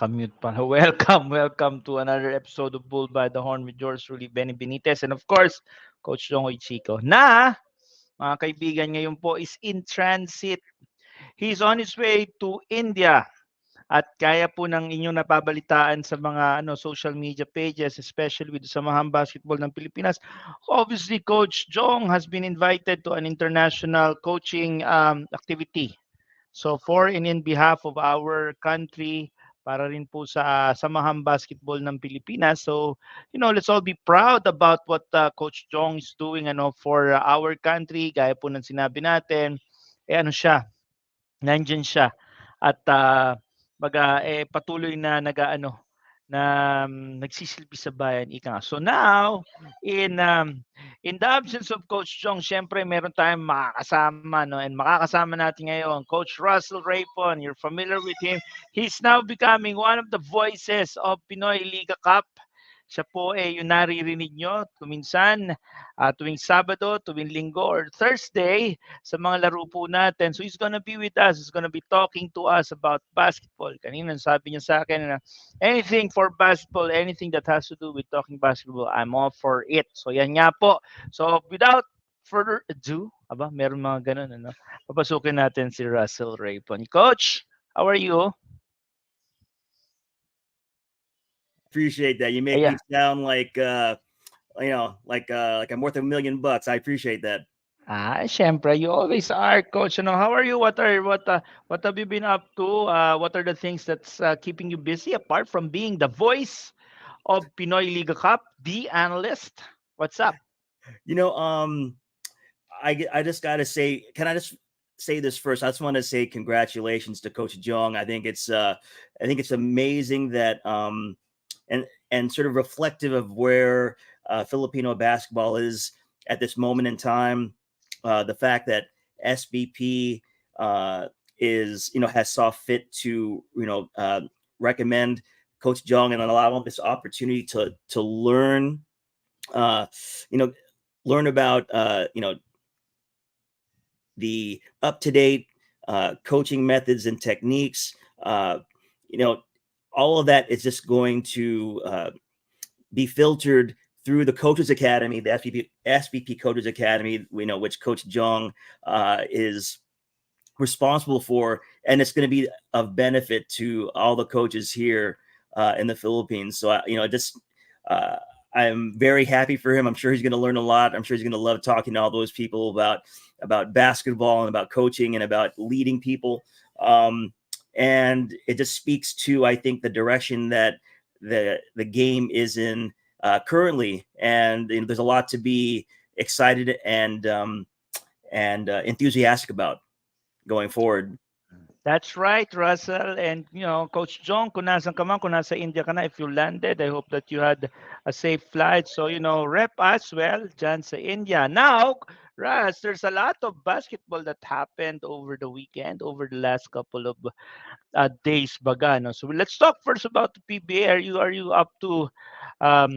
Nakamute pa. Welcome to another episode of Bull by the Horn with yours truly, Benny Benitez. And of course, Coach Jongoy Chico. Na, mga kaibigan, ngayon po is in transit. He's on his way to India. At kaya po ng inyong napabalitaan sa mga social media pages, especially with Samahang Basketball ng Pilipinas. Obviously, Coach Jong has been invited to an international coaching activity. So for and in behalf of our country, para rin po sa Samahang Basketball ng Pilipinas. So, let's all be proud about what Coach Jong is doing for our country. Gaya po ng sinabi natin, siya, nandiyan siya at patuloy na na nagsisilbi sa bayan ika nga. So now in the absence of Coach Jong, syempre meron tayong makakasama and makakasama natin ngayon Coach Russell Raypon. You're familiar with him. He's now becoming one of the voices of Pinoyliga Cup. Siya po yung naririnig nyo tuminsan tuwing Sabado, tuwing Linggo, or Thursday sa mga laro po natin. So he's gonna be with us. He's gonna be talking to us about basketball. Kanina sabi niya sa akin na anything for basketball, anything that has to do with talking basketball, I'm all for it. So yan nga po. So without further ado, meron mga ganun, papasukin natin si Russell Raypon. Coach, how are you? Appreciate that. You make me sound like like I'm worth $1 million. I appreciate that. Syempre, you always are, Coach. How are you? What have you been up to? What are the things that's keeping you busy apart from being the voice of Pinoyliga Cup, the analyst? What's up? I just gotta say, can I just say this first? I just want to say congratulations to Coach Jong. I think it's amazing that and sort of reflective of where Filipino basketball is at this moment in time. The fact that SBP is has saw fit to recommend Coach Jong and allow him this opportunity to learn learn about the up-to-date coaching methods and techniques. All of that is just going to be filtered through the Coaches Academy, the SBP Coaches Academy, which Coach Jong is responsible for, and it's going to be of benefit to all the coaches here in the Philippines. So, I'm very happy for him. I'm sure he's going to learn a lot. I'm sure he's going to love talking to all those people about basketball and about coaching and about leading people. And it just speaks to, I think, the direction that the game is in currently, and there's a lot to be excited and enthusiastic about going forward. That's right, Russell. And, Coach Jong, kung nasan ka man, kung nasa India ka na, if you landed, I hope that you had a safe flight. So, rep us well dyan sa India. Now, Russ, there's a lot of basketball that happened over the weekend, over the last couple of days baga. No? So let's talk first about the PBA. Are you up to, are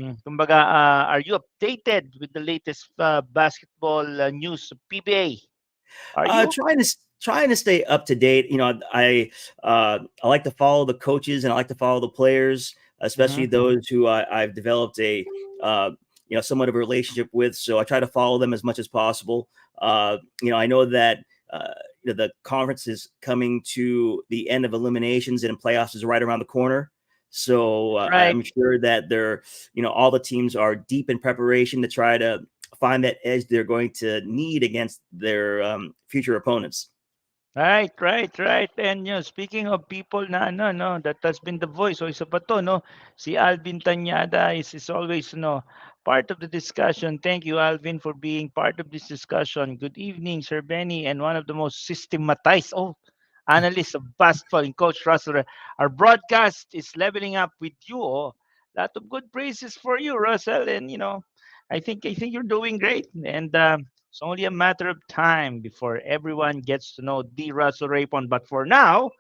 you updated with the latest basketball news of PBA? Are you? Trying to stay up to date. I like to follow the coaches and I like to follow the players, especially those who I've developed a somewhat of a relationship with. So I try to follow them as much as possible. I know that the conference is coming to the end of eliminations and playoffs is right around the corner. So right. I'm sure that all the teams are deep in preparation to try to find that edge they're going to need against their future opponents. Right. And speaking of people na that has been the voice. So isa pa to, si Alvin Tanyada is always part of the discussion. Thank you, Alvin, for being part of this discussion. Good evening, Sir Benny, and one of the most systematized analysts of basketball in Coach Russell. Our broadcast is leveling up with you. A lot of good praises for you, Russell, and I think you're doing great, and it's only a matter of time before everyone gets to know the Russell Raypon. But for now,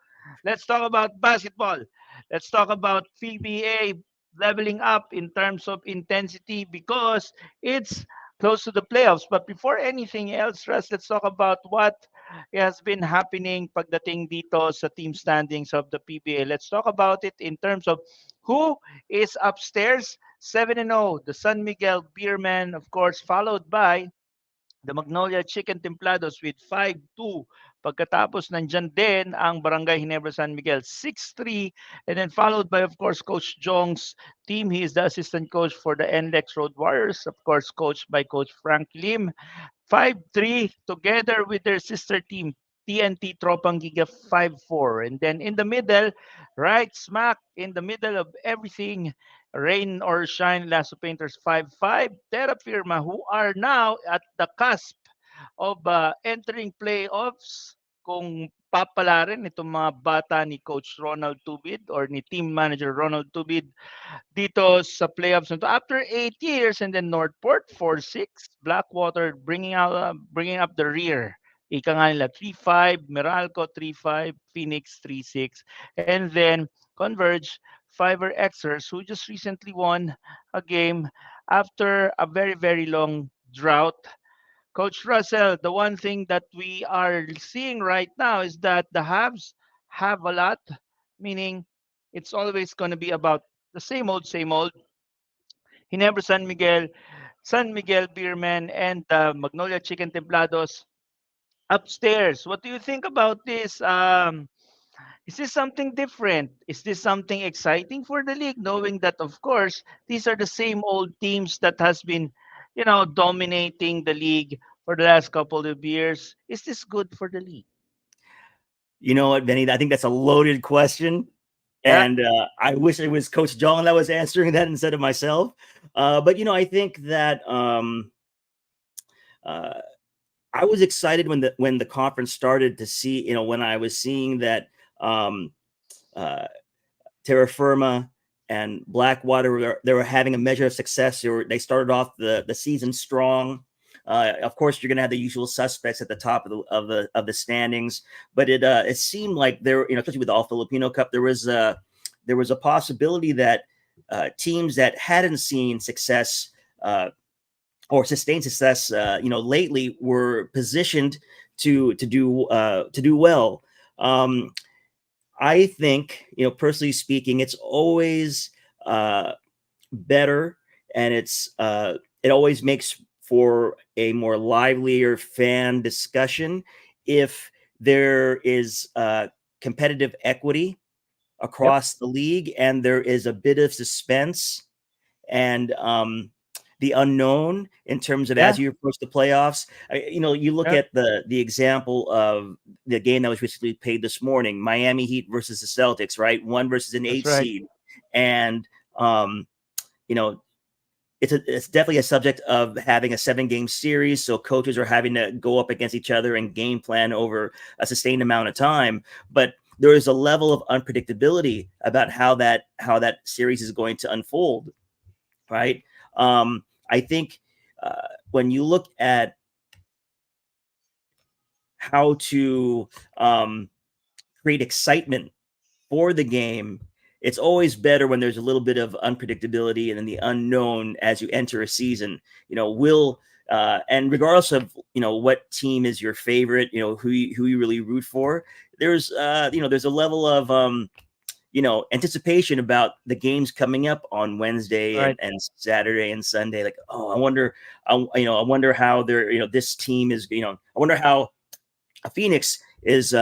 let's talk about basketball. Let's talk about PBA leveling up in terms of intensity because it's close to the playoffs. But before anything else, Russ, let's talk about what has been happening pagdating dito sa team standings of the PBA. Let's talk about it in terms of who is upstairs. 7-0, the San Miguel Beermen, of course, followed by the Magnolia Chicken Templados with 5-2. Pagkatapos nandyan din ang Barangay Ginebra San Miguel 6-3, and then followed by of course Coach Jong's team. He is the assistant coach for the NLEX Road Warriors, of course coached by Coach Frank Lim. 5-3 together with their sister team TNT Tropang Giga 5-4. And then in the middle, right smack in the middle of everything, Rain or Shine Lasso Painters 5-5. Terra Firma, who are now at the cusp of entering playoffs, kung papalarin itong mga bata ni Coach Ronald Tubid or ni Team Manager Ronald Tubid dito sa playoffs na to. After 8 years, and then Northport 4-6, Blackwater bringing up the rear. Ika nga nila 3-5, Meralco 3-5, Phoenix 3-6, and then Converge Fiverr Xers, who just recently won a game after a very very long drought. Coach Russell, the one thing that we are seeing right now is that the Habs have a lot, meaning it's always going to be about the same old, same old. Ginebra San Miguel Beerman, and Magnolia Chicken Templados upstairs. What do you think about this? Is this something different? Is this something exciting for the league, knowing that, of course, these are the same old teams that has been, dominating the league for the last couple of years? Is this good for the league? You know what, Benny? I think that's a loaded question. Yeah, And I wish it was Coach John that was answering that instead of myself. But I think that uh, I was excited when the conference started to see, when I was seeing that um, uh, Terra Firma and Blackwater they were having a measure of success. They started off the season strong. Of course, you're going to have the usual suspects at the top of the standings, but it seemed like there, especially with the All Filipino Cup, there was a possibility that teams that hadn't seen success or sustained success, lately were positioned to do well. I think, personally speaking, it's always better, and it always makes for a more livelier fan discussion if there is competitive equity yep, across the league, and there is a bit of suspense and the unknown in terms of yeah, as you approach the playoffs. You look yeah, at the example of the game that was recently played this morning, Miami Heat versus the Celtics, right? One versus an that's eight right. seed, and you know it's definitely a subject of having a 7-game series. So coaches are having to go up against each other and game plan over a sustained amount of time. But there is a level of unpredictability about how that series is going to unfold, right? I think when you look at how to create excitement for the game, it's always better when there's a little bit of unpredictability and then the unknown as you enter a season. Will and regardless of what team is your favorite, who you really root for, there's a level of anticipation about the games coming up on Wednesday and, Right. and Saturday and Sunday. Like, oh, I wonder how they're, this team is, I wonder how Phoenix is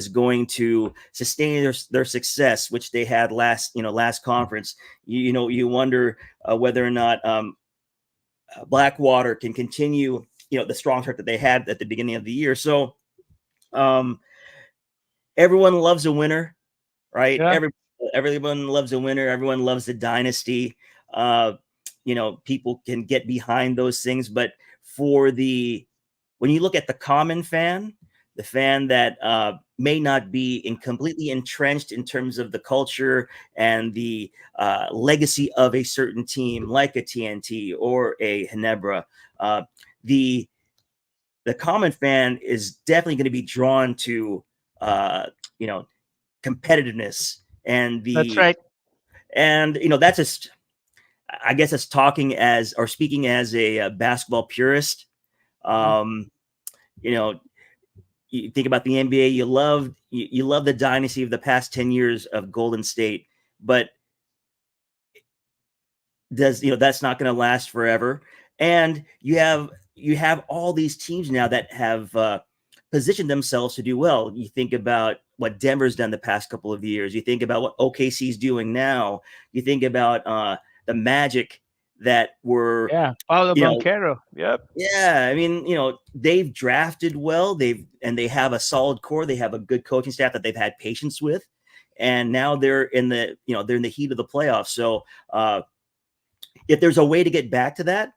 going to sustain their success, which they had last conference. You wonder whether or not Blackwater can continue, the strong start that they had at the beginning of the year. So um, everyone loves a winner, right? Yeah, Everyone loves a winner. Everyone loves the dynasty. Uh, people can get behind those things, but when you look at the common fan, the fan that may not be completely entrenched in terms of the culture and the legacy of a certain team, like a TNT or a Ginebra, the the common fan is definitely going to be drawn to uh, you know competitiveness and that's the right. and that's just, I guess, it's talking as or speaking as a basketball purist. Mhm. um you know you think about the NBA, you love the dynasty of the past 10 years of Golden State, but that's not going to last forever. And you have all these teams now that have positioned themselves to do well. You think about what Denver's done the past couple of years. You think about what OKC's doing now. You think about the Magic that were, Yeah, Paulo you know, Banchero. Yep. yeah, I mean, they've drafted well. They have a solid core. They have a good coaching staff that they've had patience with, and now they're in the heat of the playoffs. So if there's a way to get back to that,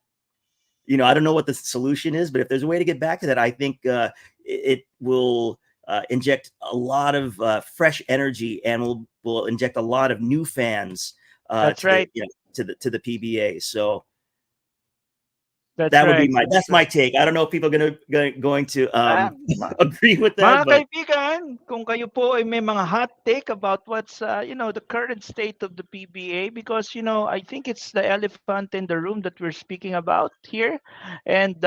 I don't know what the solution is, but if there's a way to get back to that, I think it will inject a lot of fresh energy, and will inject a lot of new fans That's right. to the PBA. So That's right. That's that's my take. I don't know if people are going to right. agree with that, Mga but kaibigan, kung kayo po ay may mga hot take about what's the current state of the PBA, because I think it's the elephant in the room that we're speaking about here, and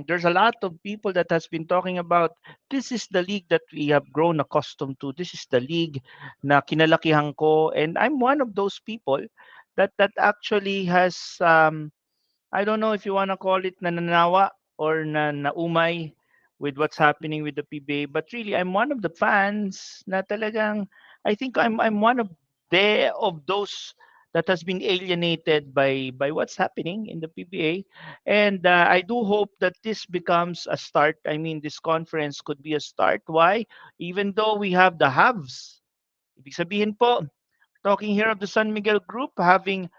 there's a lot of people that has been talking about this is the league that we have grown accustomed to. This is the league na kinalakihan ko, and I'm one of those people that actually has I don't know if you want to call it nananawa or naumay with what's happening with the PBA, but really I'm one of the fans na talagang I think I'm one of those that has been alienated by what's happening in the PBA, and I do hope that this becomes a start. I mean, this conference could be a start. Why? Even though we have the haves, ibig sabihin po, talking here of the San Miguel group having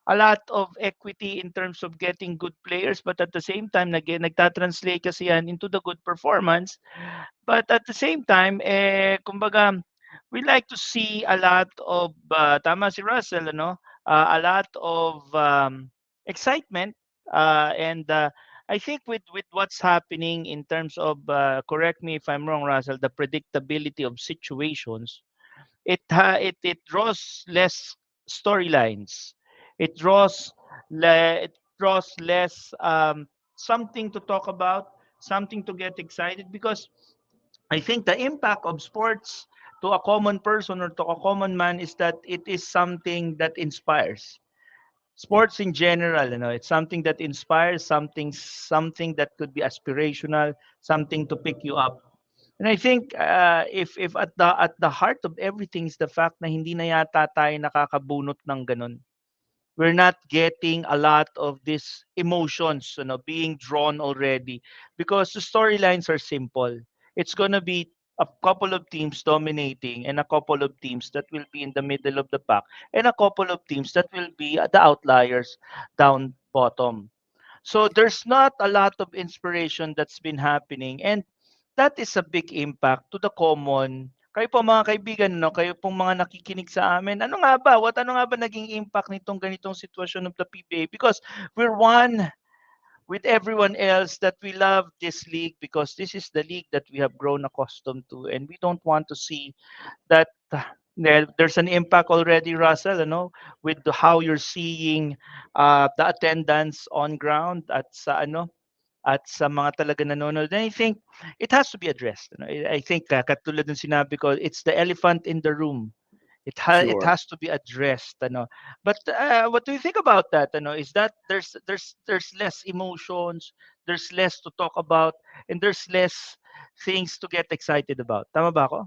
a lot of equity in terms of getting good players, but at the same time nagtatranslate kasi yan into the good performance. But at the same time kumbaga we like to see a lot of tama si Russell, a lot of excitement, and I think with what's happening in terms of correct me if I'm wrong, Russell, the predictability of situations, it draws less storylines. It draws less something to talk about, something to get excited, because I think the impact of sports to a common person or to a common man is that it is something that inspires. yeah, Sports in general, it's something that inspires, something that could be aspirational, something to pick you up. And I think if at the heart of everything is the fact na hindi na yata tayo nakakabunot ng ganun. We're not getting a lot of these emotions, being drawn already, because the storylines are simple. It's gonna be a couple of teams dominating and a couple of teams that will be in the middle of the pack and a couple of teams that will be the outliers down bottom. So there's not a lot of inspiration that's been happening, and that is a big impact to the common. Kayo po mga kaibigan, kayo pong mga nakikinig sa amin, ano nga ba naging impact nitong ganitong sitwasyon ng the PBA? Because we're one with everyone else that we love this league because this is the league that we have grown accustomed to, and we don't want to see that there's an impact already, Russell, with how you're seeing the attendance on ground at sa mga talaga nanonood. And I think it has to be addressed. I think katulad ng sinabi ko, it's the elephant in the room. It sure. has to be addressed. But what do you think about that? Is that there's less emotions, there's less to talk about, and there's less things to get excited about. Tama ba ako?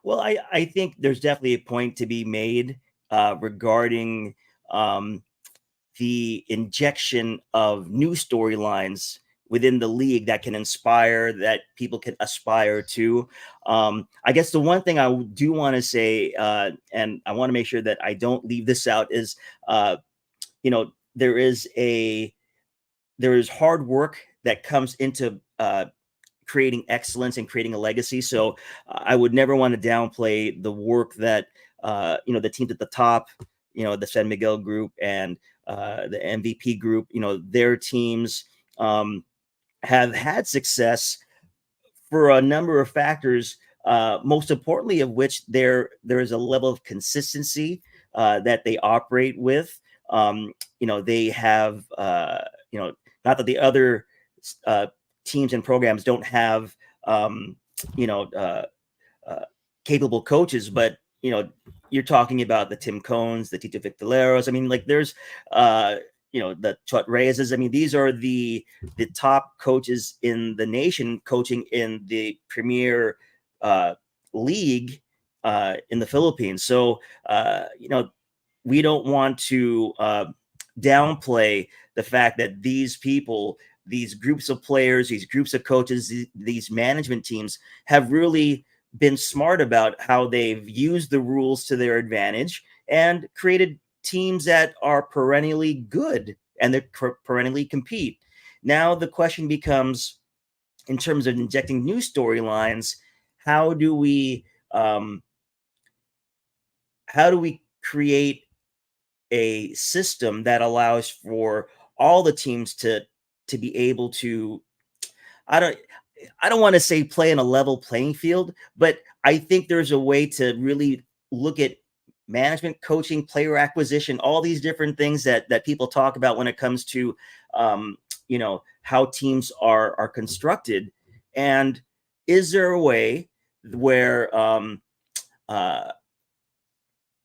Well, I think there's definitely a point to be made regarding um, the injection of new storylines within the league that can inspire, that people can aspire to. I guess the one thing I do want to say, and I want to make sure that I don't leave this out, is you know there is a there is hard work that comes into creating excellence and creating a legacy. So I would never want to downplay the work that the teams at the top, the San Miguel group and the MVP group, their teams have had success for a number of factors. Most importantly, of which there is a level of consistency that they operate with. They have not that the other uh, teams and programs don't have you know, uh, capable coaches, but you're talking about the Tim Cones, the Tito Victoreros. I mean, like there's the Chot Reyes. I mean, these are the top coaches in the nation coaching in the premier league in the Philippines. So we don't want to downplay the fact that these people, these groups of players, these groups of coaches, these management teams have really been smart about how they've used the rules to their advantage and created teams that are perennially good and that perennially compete. Now the question becomes, in terms of injecting new storylines, how do we um, create a system that allows for all the teams to be able to, I don't I don't want to say play in a level playing field, but I think there's a way to really look at management, coaching, player acquisition, all these different things that people talk about when it comes to how teams are constructed. And is there a way where uh,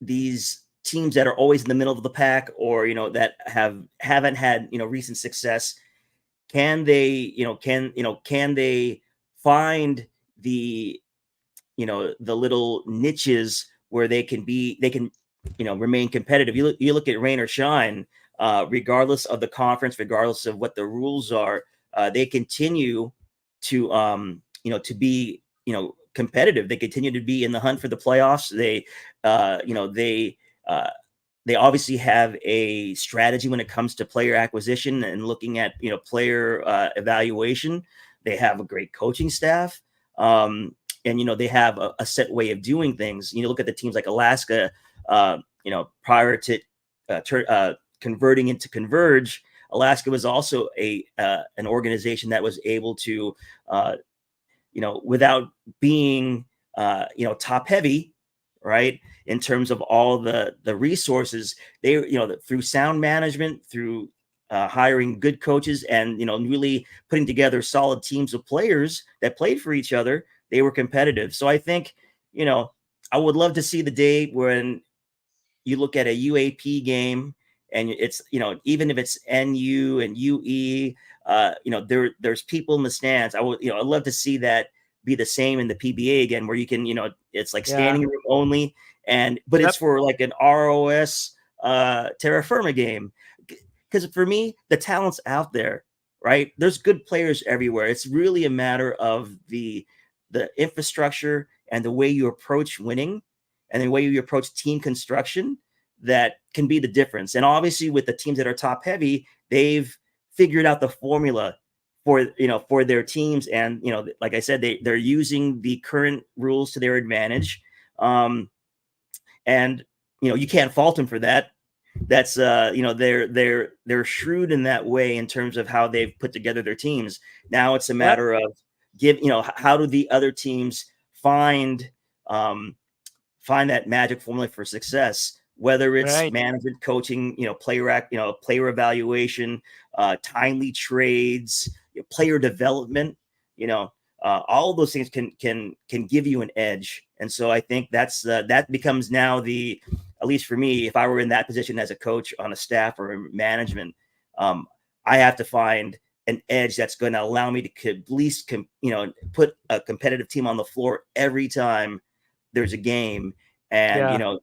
these teams that are always in the middle of the pack, or that haven't had recent success, can they can they find the the little niches where they can remain competitive? You look at rain or shine, regardless of the conference, regardless of what the rules are, they continue to to be competitive. They continue to be in the hunt for the playoffs. Uh, you know they uh, they obviously have a strategy when it comes to player acquisition and looking at player evaluation. They have a great coaching staff, and they have a set way of doing things. Look at the teams like Alaska. Prior to converting into Converge, Alaska was also an organization that was able to, without being top heavy, right, in terms of all the resources, they through sound management, through hiring good coaches, and really putting together solid teams of players that played for each other, they were competitive. So I think I would love to see the day when you look at a UAP game and it's even if it's NU and UE, there's people in the stands. I'd love to see that be the same in the PBA again, where you can it's like Yeah. standing room only, but Yep. it's for like an ROS Terra Firma game. Because for me, the talent's out there, right? There's good players everywhere. It's really a matter of the infrastructure and the way you approach winning and the way you approach team construction that can be the difference. And obviously, with the teams that are top heavy, they've figured out the formula for their teams, and like I said, they're using the current rules to their advantage, and you can't fault them for that. That's they're shrewd in that way in terms of how they've put together their teams. Now it's a Yep. matter of how do the other teams find um, find that magic formula for success, whether it's Right. management, coaching, player evaluation, timely trades, player development, all of those things can give you an edge. And so I think that becomes now at least for me, if I were in that position as a coach on a staff or management, I have to find an edge that's going to allow me to at least put a competitive team on the floor every time there's a game. And Yeah.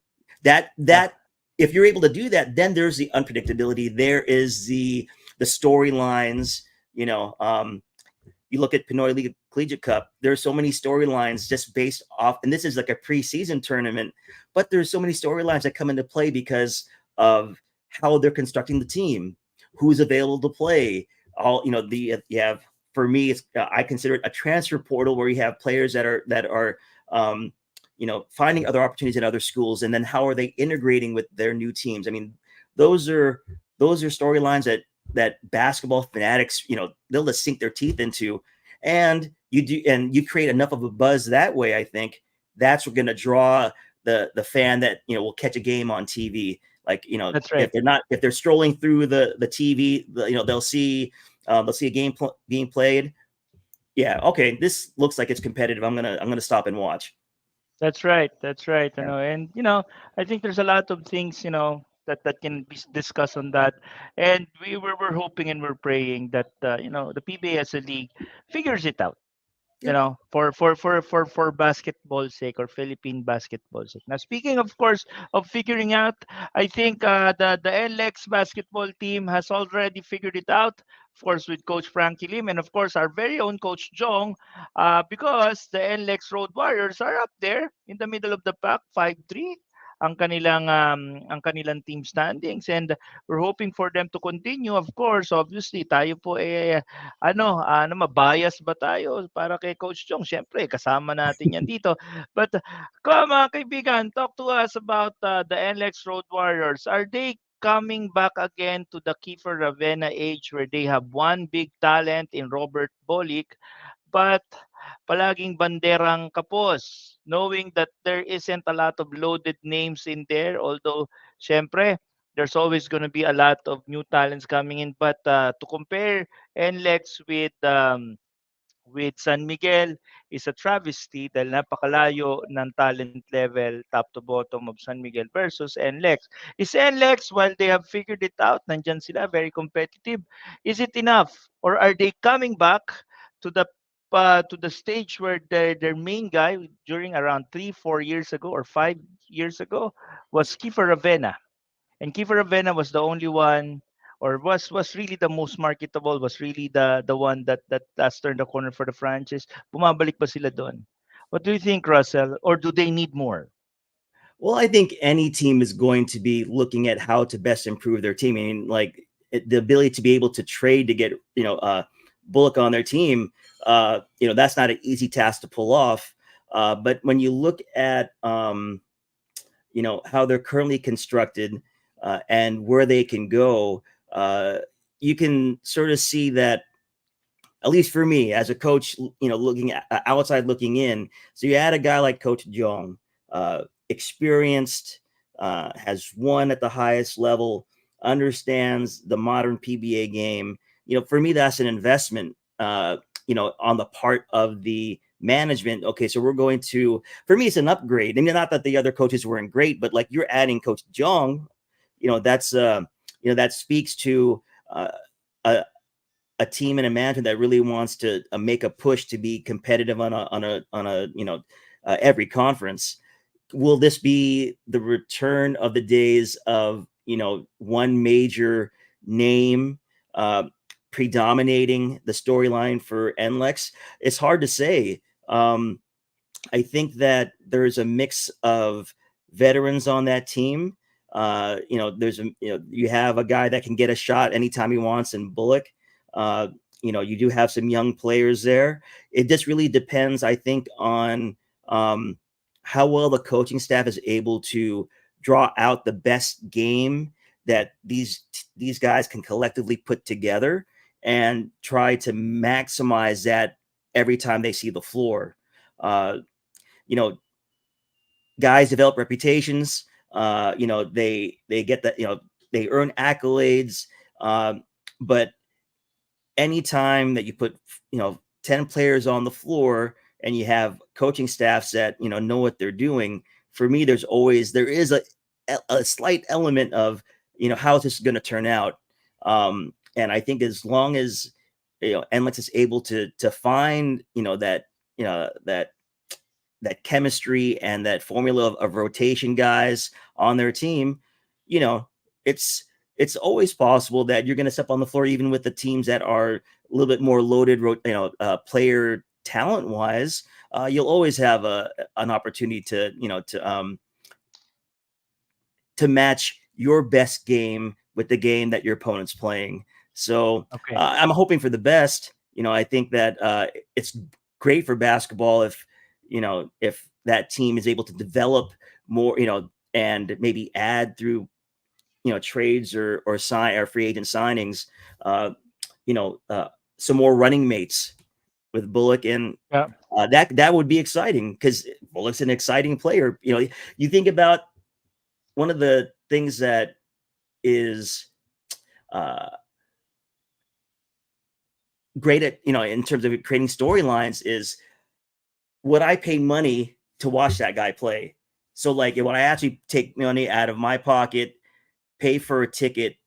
that Yeah. if you're able to do that, then there's the unpredictability, there is the storylines. You look at Pinoyliga Collegiate Cup, there's so many storylines just based off, and this is like a preseason tournament, but there's so many storylines that come into play because of how they're constructing the team, who's available to play. All you have, for me, it's I consider it a transfer portal where you have players that are finding other opportunities in other schools, and then how are they integrating with their new teams. I mean, those are storylines that basketball fanatics, they'll just sink their teeth into, and you create enough of a buzz that way. I think that's what's going to draw the fan that will catch a game on TV. Like That's right. if they're strolling through the TV, they'll see a game being played. yeah, okay, this looks like it's competitive. I'm gonna stop and watch. That's right. That's right. Yeah. And I think there's a lot of things, that can be discussed on that. And we're hoping and we're praying that the PBA as a league figures it out. Yeah. For basketball sake or Philippine basketball sake. Now, speaking, of course, of figuring out, I think the NLEX basketball team has already figured it out. Of course, with Coach Frankie Lim and of course our very own Coach Jong, because the NLEX Road Warriors are up there in the middle of the pack, 5-3 ang kanilang team standings, and we're hoping for them to continue. Of course, obviously tayo po mabias ba tayo para kay Coach Chong? Siyempre, kasama natin yan dito. But, mga kaibigan, talk to us about the NLEX Road Warriors. Are they coming back again to the Kiefer Ravena age where they have one big talent in Robert Bolick, but palaging banderang kapos, knowing that there isn't a lot of loaded names in there, although syempre there's always going to be a lot of new talents coming in, but to compare NLEX with San Miguel is a travesty dahil napakalayo ng talent level top to bottom of San Miguel versus NLEX. Is NLEX, while they have figured it out, nandyan sila, very competitive, is it enough? Or are they coming back to the stage where their main guy during around 3-4 years ago or 5 years ago was Kiefer Ravena, and Kiefer Ravena was the only one, or was really the most marketable, was really the one that has turned the corner for the franchise. Bumabalik ba sila doon? What do you think, Russell? Or do they need more? Well, I think any team is going to be looking at how to best improve their team. I mean, like the ability to be able to trade to get Bullock on their team. That's not an easy task to pull off. But when you look at how they're currently constructed and where they can go, you can sort of see that, at least for me as a coach, looking at, outside looking in. So you add a guy like Coach Jong, experienced, has won at the highest level, understands the modern PBA game. For me, that's an investment, on the part of the management. Okay, so we're going to, for me, it's an upgrade. I mean, not that the other coaches weren't great, but like you're adding Coach Jong, that's, that speaks to a, a team and a management that really wants to make a push to be competitive on a every conference. Will this be the return of the days of one major name predominating the storyline for NLEX? It's hard to say. I think that there's a mix of veterans on that team. You have a guy that can get a shot anytime he wants in Bullock. You do have some young players there. It just really depends, I think, on how well the coaching staff is able to draw out the best game that these guys can collectively put together and try to maximize that every time they see the floor. You know, guys develop reputations. They get that. They earn accolades. But anytime that you put 10 players on the floor and you have coaching staffs that know what they're doing, for me, there is a slight element of how is this going to turn out. And I think as long as NLEX is able to find that chemistry and that formula of rotation guys on their team, it's always possible that you're going to step on the floor even with the teams that are a little bit more loaded, player talent wise. You'll always have an opportunity to match your best game with the game that your opponent's playing. So Okay. I'm hoping for the best. I think that it's great for basketball if that team is able to develop more, and maybe add through trades or free agent signings, some more running mates with Bullock, and Yeah. that would be exciting because Bullock's an exciting player. You think about one of the things that is great at, in terms of creating storylines is, would I pay money to watch that guy play? So like, when I actually take money out of my pocket, pay for a ticket,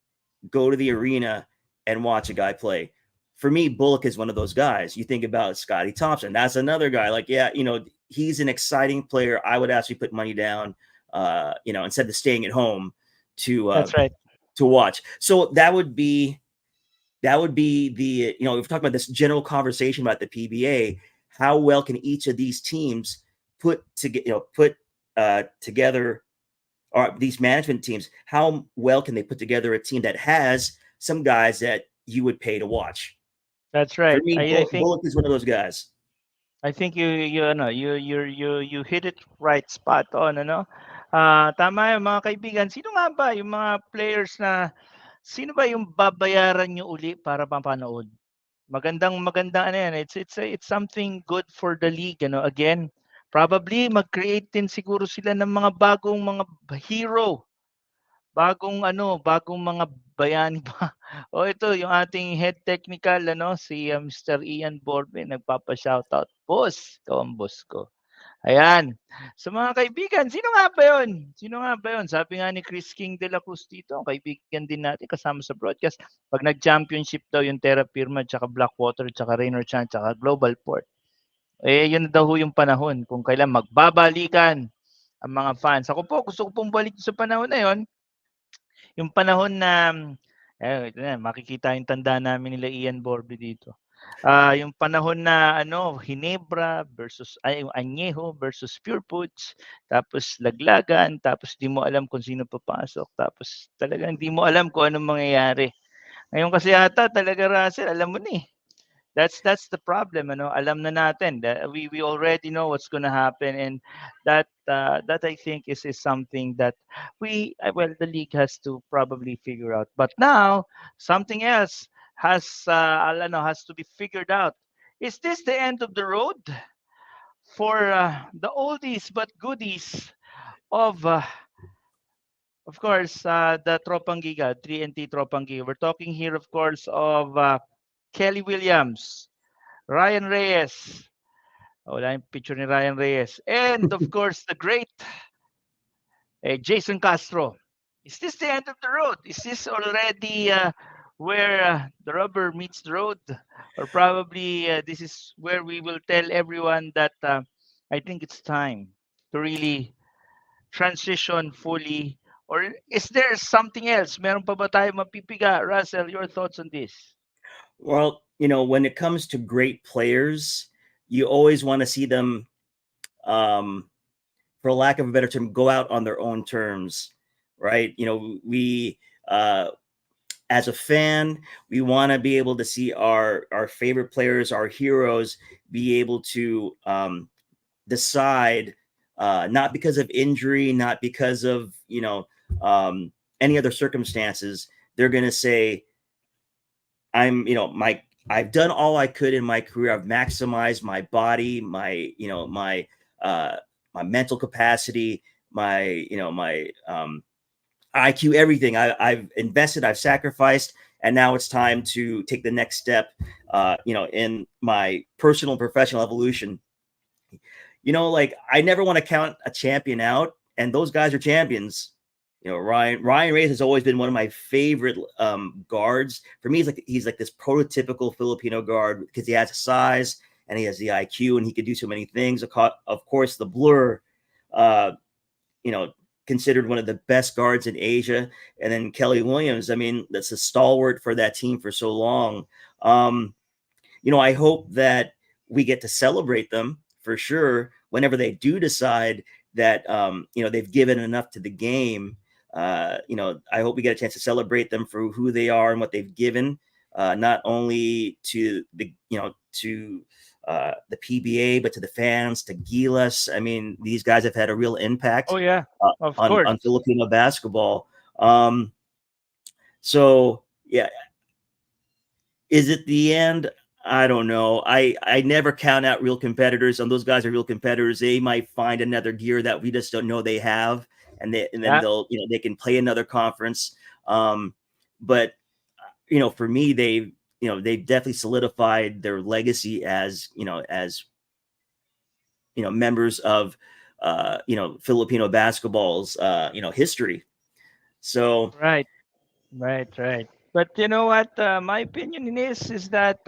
go to the arena and watch a guy play. For me, Bullock is one of those guys. You think about Scotty Thompson. That's another guy. Like, yeah, he's an exciting player. I would actually put money down, instead of staying at home That's right. to watch. So that would be the, we're talking about this general conversation about the PBA. How well can each of these teams put together, or these management teams, how well can they put together a team that has some guys that you would pay to watch? That's For right. me, Bullock is one of those guys. I think you hit it right, spot on, ano. Tama 'yung mga kaibigan. Sino nga ba yung mga players na sino ba yung babayaran niyo uli para mapanood? Magandang ano 'yan, it's something good for the league, ano. Again, probably mag-create din siguro sila ng mga bagong mga hero, bagong mga bayani ba. O ito yung ating head technical ano, si, Mr. Ian Borbe nagpapa-shoutout, "Boss, ikaw ang boss ko." Ayan. Sa mga kaibigan, sino nga ba 'yun? Sino nga ba 'yun? Sabi nga ni Chris King de la Cruz dito, kaibigan din natin kasama sa broadcast, 'pag nag-championship daw yung Terra Firma tsaka Blackwater tsaka Raynor Chan tsaka Global Port, eh, 'yun na daw ho yung panahon kung kailan magbabalikan ang mga fans. Ako po, gusto ko pong balik sa panahon na 'yun, yung panahon na, ito na makikita yung tanda namin nila Ian Borbe dito. Yung panahon na ano, Hinebra versus ay yung Añejo versus Pure Foods, tapos laglagan, tapos di mo alam kung sino papasok, tapos talagang di mo alam kung anong mangyayari. Ngayon kasi yata talaga Russell, alam mo na eh. That's the problem, ano. Alam na natin that we already know what's gonna happen, and that I think is something that well, the league has to probably figure out. But now something else has to be figured out. Is this the end of the road for the oldies but goodies of course the Tropang Giga, 3NT Tropang Giga? We're talking here, of course, of Kelly Williams, Ryan Reyes. Wala yung picture ni Ryan Reyes. And of course, the great Jason Castro. Is this the end of the road? Is this already where the rubber meets the road? Or probably this is where we will tell everyone that I think it's time to really transition fully. Or is there something else? Meron pa ba tayo mapipiga? Russell, your thoughts on this? Well, when it comes to great players, you always want to see them, for lack of a better term, go out on their own terms, right? We, as a fan, we want to be able to see our favorite players, our heroes, be able to decide, not because of injury, not because of any other circumstances. They're going to say, I've done all I could in my career. I've maximized my body, my mental capacity, my IQ, everything. I've invested, I've sacrificed, and now it's time to take the next step, in my personal and professional evolution. Like, I never want to count a champion out, and those guys are champions. Ryan Reyes has always been one of my favorite guards. For me, he's like this prototypical Filipino guard because he has the size and he has the IQ and he can do so many things. Of course, the Blur, considered one of the best guards in Asia. And then Kelly Williams, I mean, that's a stalwart for that team for so long. I hope that we get to celebrate them for sure whenever they do decide that, they've given enough to the game. I hope we get a chance to celebrate them for who they are and what they've given, not only to the PBA, but to the fans, to Gilas. I mean, these guys have had a real impact Oh yeah, of course. on Filipino basketball. So yeah, is it the end? I don't know. I never count out real competitors. And those guys are real competitors. They might find another gear that we just don't know they have, and then they'll they can play another conference. But for me, they've definitely solidified their legacy as members of Filipino basketball's history. So Right, right. But you know what? My opinion is that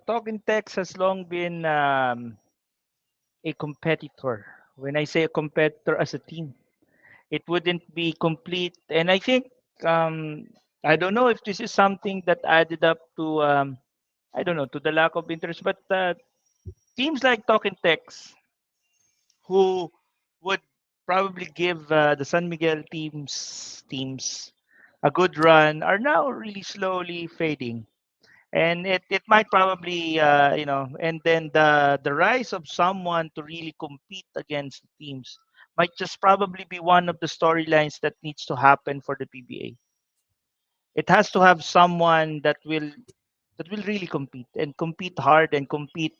Talking Tex has long been a competitor. When I say a competitor as a team, it wouldn't be complete. And I think um, I don't know if this is something that added up to I don't know, to the lack of interest. But teams like Talking Tex, who would probably give the San Miguel teams a good run, are now really slowly fading. And it might probably and then the rise of someone to really compete against the teams might just probably be one of the storylines that needs to happen for the PBA. It has to have someone that will really compete and compete hard and compete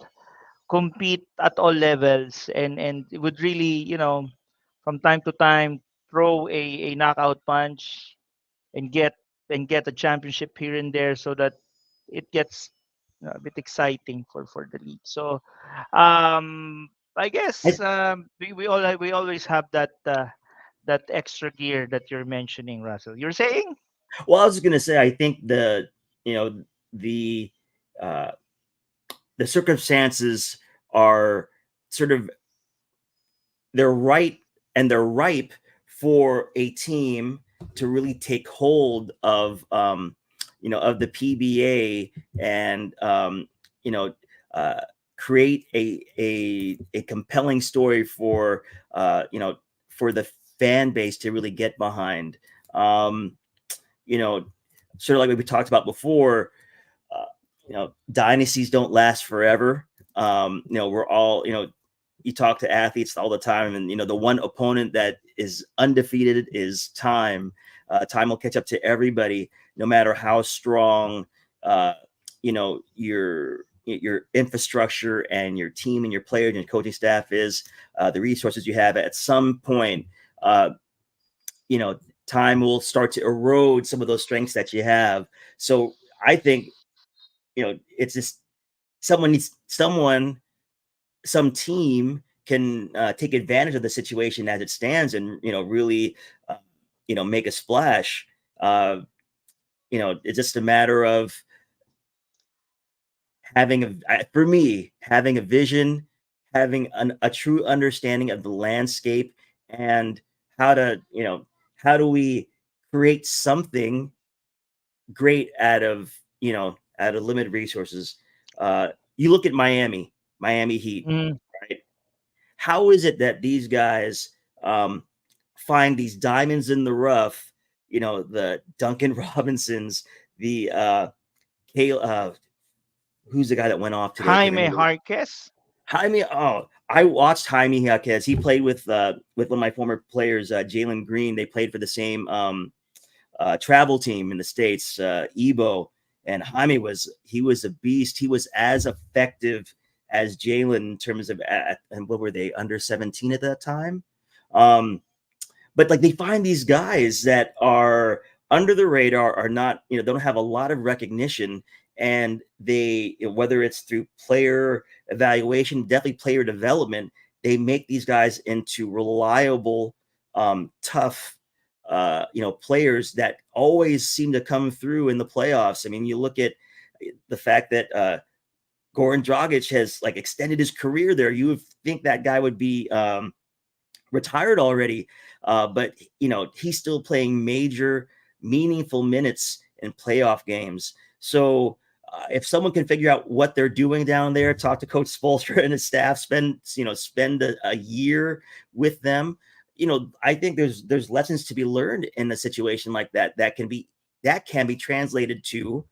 at all levels, and it would really, from time to time, throw a knockout punch and get a championship here and there, so that it gets a bit exciting for the league. So I guess I, we always have that extra gear that you're mentioning, Russell. You're saying? well, I was going to say, I think you know the uh, the circumstances are sort of they're right and they're ripe for a team to really take hold of the PBA and you know uh, create a compelling story for the fan base to really get behind. Um, you know, Sort of like we talked about before. Dynasties don't last forever. We're all, you talk to athletes all the time, and the one opponent that is undefeated is time. Time will catch up to everybody, no matter how strong, your infrastructure and your team and your players and your coaching staff is. The resources you have at some point, uh, you know, time will start to erode some of those strengths that you have. So I think it's just some team can take advantage of the situation as it stands and really make a splash. It's just a matter of for me, having a vision, having a true understanding of the landscape, and how to how do we create something great out of limited resources. You look at Miami Heat, Mm, right? How is it that these guys find these diamonds in the rough? The Duncan Robinsons, the who's the guy that went off today? I can't Jaime remember. Marquez. Jaime. Oh, I watched Jaime Jaquez. He played with one of my former players, Jalen Green. They played for the same travel team in the States, Ebo. And Jaime was a beast. He was as effective as Jalen in terms of, and what were they, under 17 at that time? But like, they find these guys that are under the radar, are not, don't have a lot of recognition, and they, whether it's through player evaluation, definitely player development, they make these guys into reliable, tough, players that always seem to come through in the playoffs. I mean, you look at the fact that Goran Dragic has like extended his career there. You would think that guy would be retired already, but he's still playing major, meaningful minutes in playoff games. So if someone can figure out what they're doing down there, talk to Coach Spoelstra and his staff, spend a year with them. I think there's lessons to be learned in a situation like that that can be translated to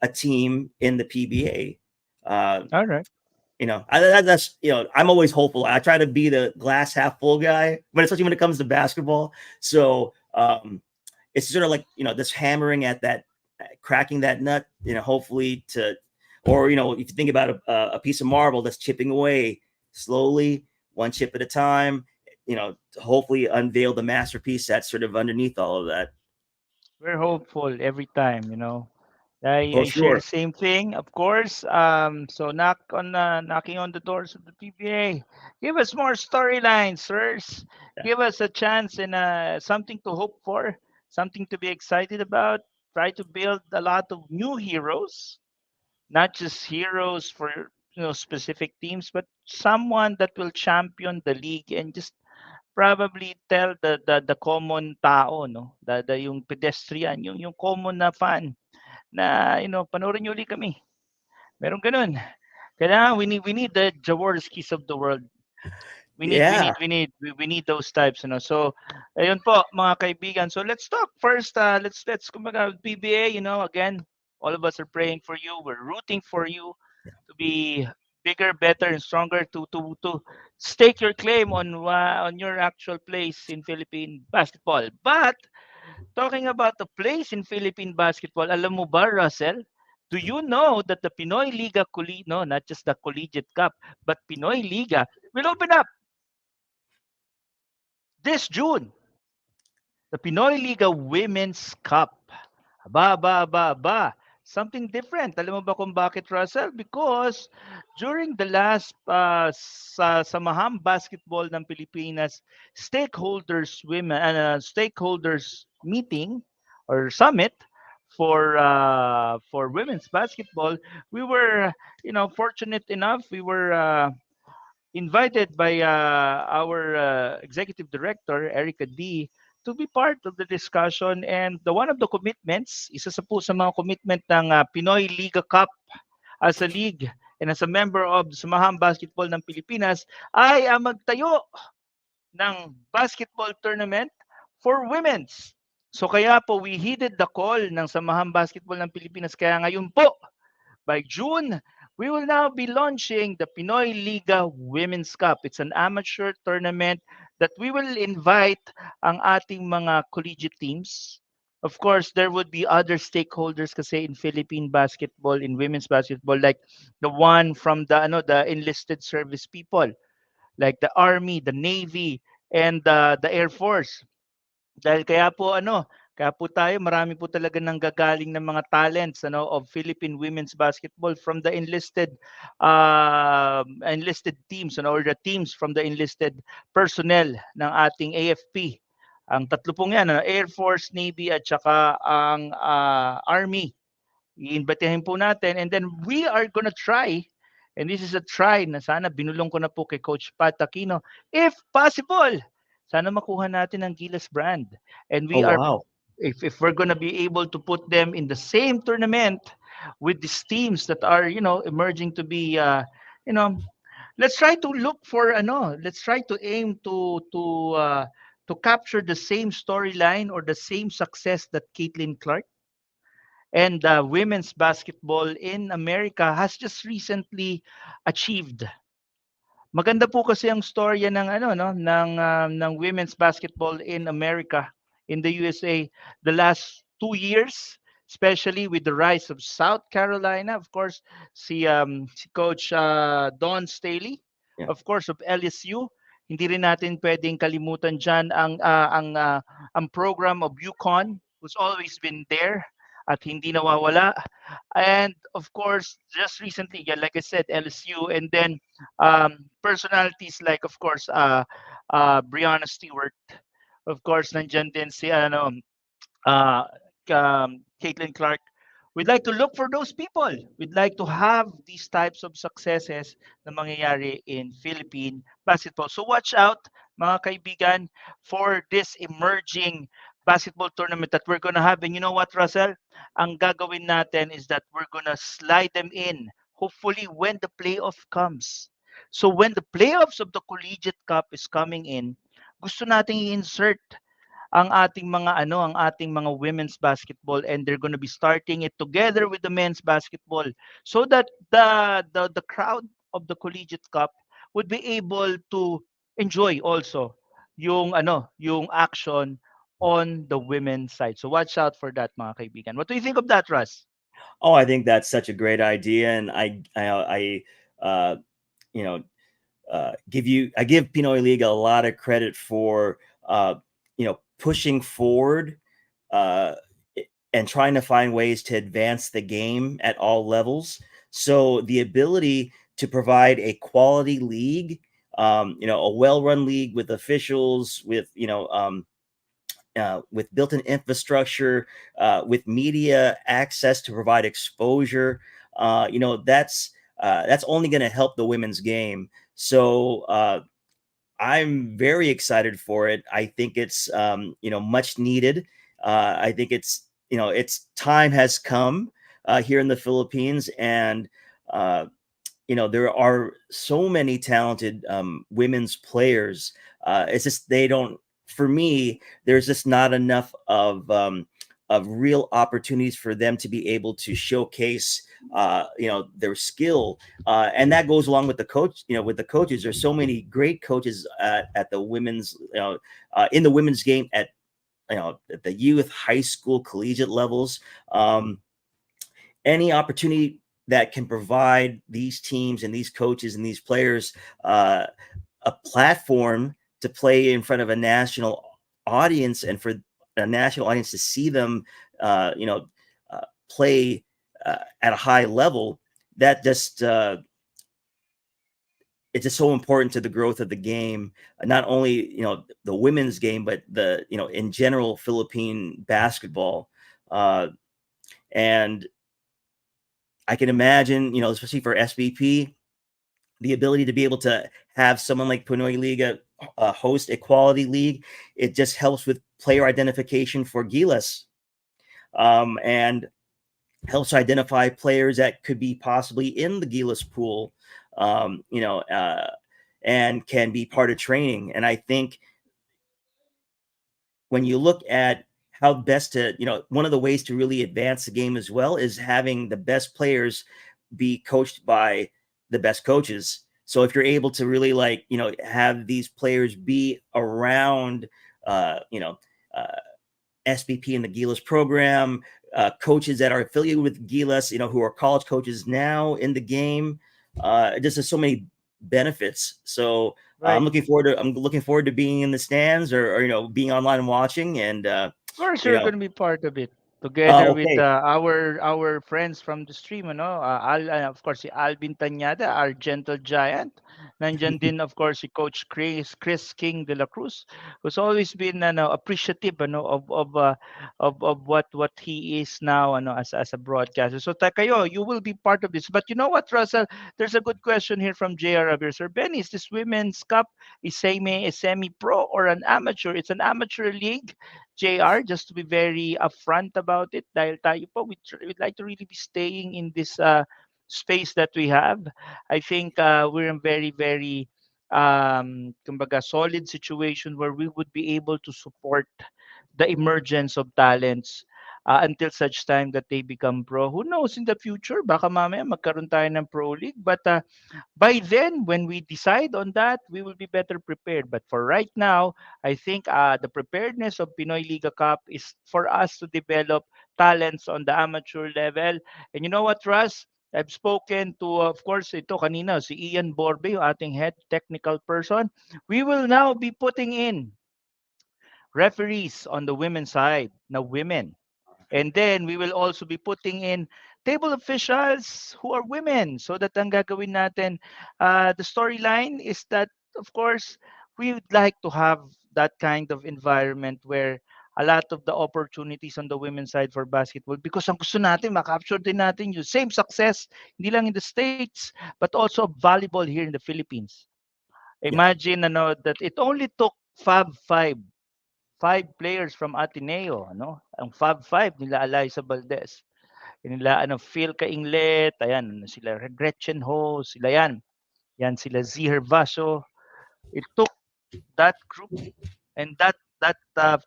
a team in the PBA. All right. I'm always hopeful. I try to be the glass half full guy, but especially when it comes to basketball. So it's sort of like, this hammering at that, cracking that nut, hopefully or if you think about a piece of marble that's chipping away slowly, one chip at a time, to hopefully unveil the masterpiece that's sort of underneath all of that. We're hopeful every time, Oh, I share the sure. same thing, of course. So knocking on the doors of the PBA. Give us more storylines, sirs. Yeah. Give us a chance and something to hope for, something to be excited about. Try to build a lot of new heroes, not just heroes for specific teams, but someone that will champion the league and just probably tell the common tao, no, the yung pedestrian, yung common na fan na panoorin niyo ulit kami. Meron gano'n. Kailangan we need the Jaworskis of the world. Yeah. We need those types, So, ayun po mga kaibigan. So let's talk first. Let's kumbaga PBA. Again, all of us are praying for you. We're rooting for you to be bigger, better, and stronger to stake your claim on your actual place in Philippine basketball. But talking about the place in Philippine basketball, alam mo ba, Russell? Do you know that the Pinoyliga no, not just the Collegiate Cup, but Pinoyliga will open up this June? The Pinoyliga Women's Cup. Ba, ba, ba, ba. Something different. Alam mo ba kung bakit, Russell? Because during the last sa Samahang Basketball ng Pilipinas stakeholders meeting or summit for women's basketball, we were fortunate enough. We were invited by our executive director, Erica D, to be part of the discussion. And one of the commitments, isa sa po sa mga commitment ng Pinoy Liga Cup as a league and as a member of the Samahang Basketball ng Pilipinas, ay magtayo ng basketball tournament for women's. So kaya po we heeded the call ng Samahang Basketball ng Pilipinas. Kaya ngayon po, by June, we will now be launching the Pinoy Liga Women's Cup. It's an amateur tournament that we will invite ang ating mga collegiate teams. Of course, there would be other stakeholders kasi in Philippine basketball, in women's basketball, like the one from the enlisted service people, like the Army, the Navy, and the Air Force. Dahil kaya po tayo marami po talaga nanggagaling ng mga talents of Philippine women's basketball from the enlisted teams or the teams from the enlisted personnel ng ating AFP. Ang tatlo pong yan, Air Force, Navy at saka ang Army. Iimbitahin po natin and then we are gonna try, and this is a try na sana binulong ko na po kay Coach Pat Aquino, if possible, sana makuha natin ang Gilas brand. And Oh, we are, wow. if we're gonna be able to put them in the same tournament with these teams that are, emerging to be, you know, let's try to look for, let's try to aim to capture the same storyline or the same success that Caitlin Clark and women's basketball in America has just recently achieved. Maganda po kasi ang storya ng ng women's basketball in America, in the USA, the last 2 years, especially with the rise of South Carolina, of course, si Coach Don Staley, Yeah. of course, of LSU. Hindi rin natin pwedeng kalimutan diyan ang program of UConn, who's always been there at hindi nawawala. And of course, just recently, yeah, like I said, LSU, and then personalities like, of course, Brianna Stewart, of course, nandyan din si uh, Caitlin Clark. We'd like to look for those people. We'd like to have these types of successes na mangyayari in Philippine basketball. So watch out, mga kaibigan, for this emerging basketball tournament that we're gonna have. And you know what, Russell? Ang gagawin natin is that we're gonna slide them in, hopefully when the playoff comes. So when the playoffs of the Collegiate Cup is coming in, gusto nating i-insert ang ating mga women's basketball, and they're going to be starting it together with the men's basketball so that the crowd of the Collegiate Cup would be able to enjoy also yung action on the women's side. So watch out for that, mga kaibigan. What do you think of that, Russ? Oh, I think that's such a great idea, and I you know, I give Pinoyliga a lot of credit for pushing forward uh, and trying to find ways to advance the game at all levels. So the ability to provide a quality league, a well-run league with officials, with built-in infrastructure, with media access to provide exposure, that's only going to help the women's game. So I'm very excited for it. I think it's much needed. I think its time has come here in the Philippines, and uh, there are so many talented women's players. It's just they don't. For me, there's just not enough of real opportunities for them to be able to showcase their skill, and that goes along with the coach. With the coaches, there's so many great coaches at the women's in the women's game at the youth, high school, collegiate levels. Any opportunity that can provide these teams and these coaches and these players uh, a platform to play in front of a national audience, and for a national audience to see them, uh, you know, play at a high level, that just it's just so important to the growth of the game, not only the women's game, but the in general Philippine basketball. And I can imagine, especially for SBP, the ability to be able to have someone like Pinoyliga host a quality league, it just helps with player identification for Gilas, and helps identify players that could be possibly in the Gilas pool, um, you know, uh, and can be part of training. And I think when you look at how best to, one of the ways to really advance the game as well is having the best players be coached by the best coaches. So if you're able to really have these players be around, uh, you know, uh, SBP in the Gilas program, coaches that are affiliated with Gilas, who are college coaches now in the game, just has so many benefits. So Right. I'm looking forward to being in the stands, or being online and watching. And Of course, you you're know going to be part of it together with okay. our friends from the stream, of course, si Alvin Tanyada, our gentle giant. Nandyan din, of course, si Coach Chris King de la Cruz, who's always been appreciative of what he is now as a broadcaster. So kayo, you will be part of this. But you know what, Russell? There's a good question here from JR Abir. Sir Ben, is this Women's Cup is semi-pro or an amateur? It's an amateur league, JR, just to be very upfront about it, dahil tayo po, we'd like to really be staying in this space that we have. I think we're in very, very kumbaga, solid situation where we would be able to support the emergence of talents until such time that they become pro. Who knows in the future? Baka mamaya magkaroon tayo ng pro league. But by then, when we decide on that, we will be better prepared. But for right now, I think the preparedness of Pinoy Liga Cup is for us to develop talents on the amateur level. And you know what, Russ? I've spoken to, of course, ito kanina, si Ian Borbe, yung ating head technical person. We will now be putting in referees on the women's side, na women. And then we will also be putting in table officials who are women, so that ang gagawin natin, the storyline is that, of course, we would like to have that kind of environment where a lot of the opportunities on the women's side for basketball, because ang gusto natin, makapture din natin yung same success, hindi lang in the States, but also volleyball here in the Philippines. Yeah. Imagine that it only took five players from Ateneo, ang Fab Five nila Eliza Valdez, nila Phil Kainglet, ayan, sila Gretchen Ho, sila yan sila Ziher Vaso. It took that group and that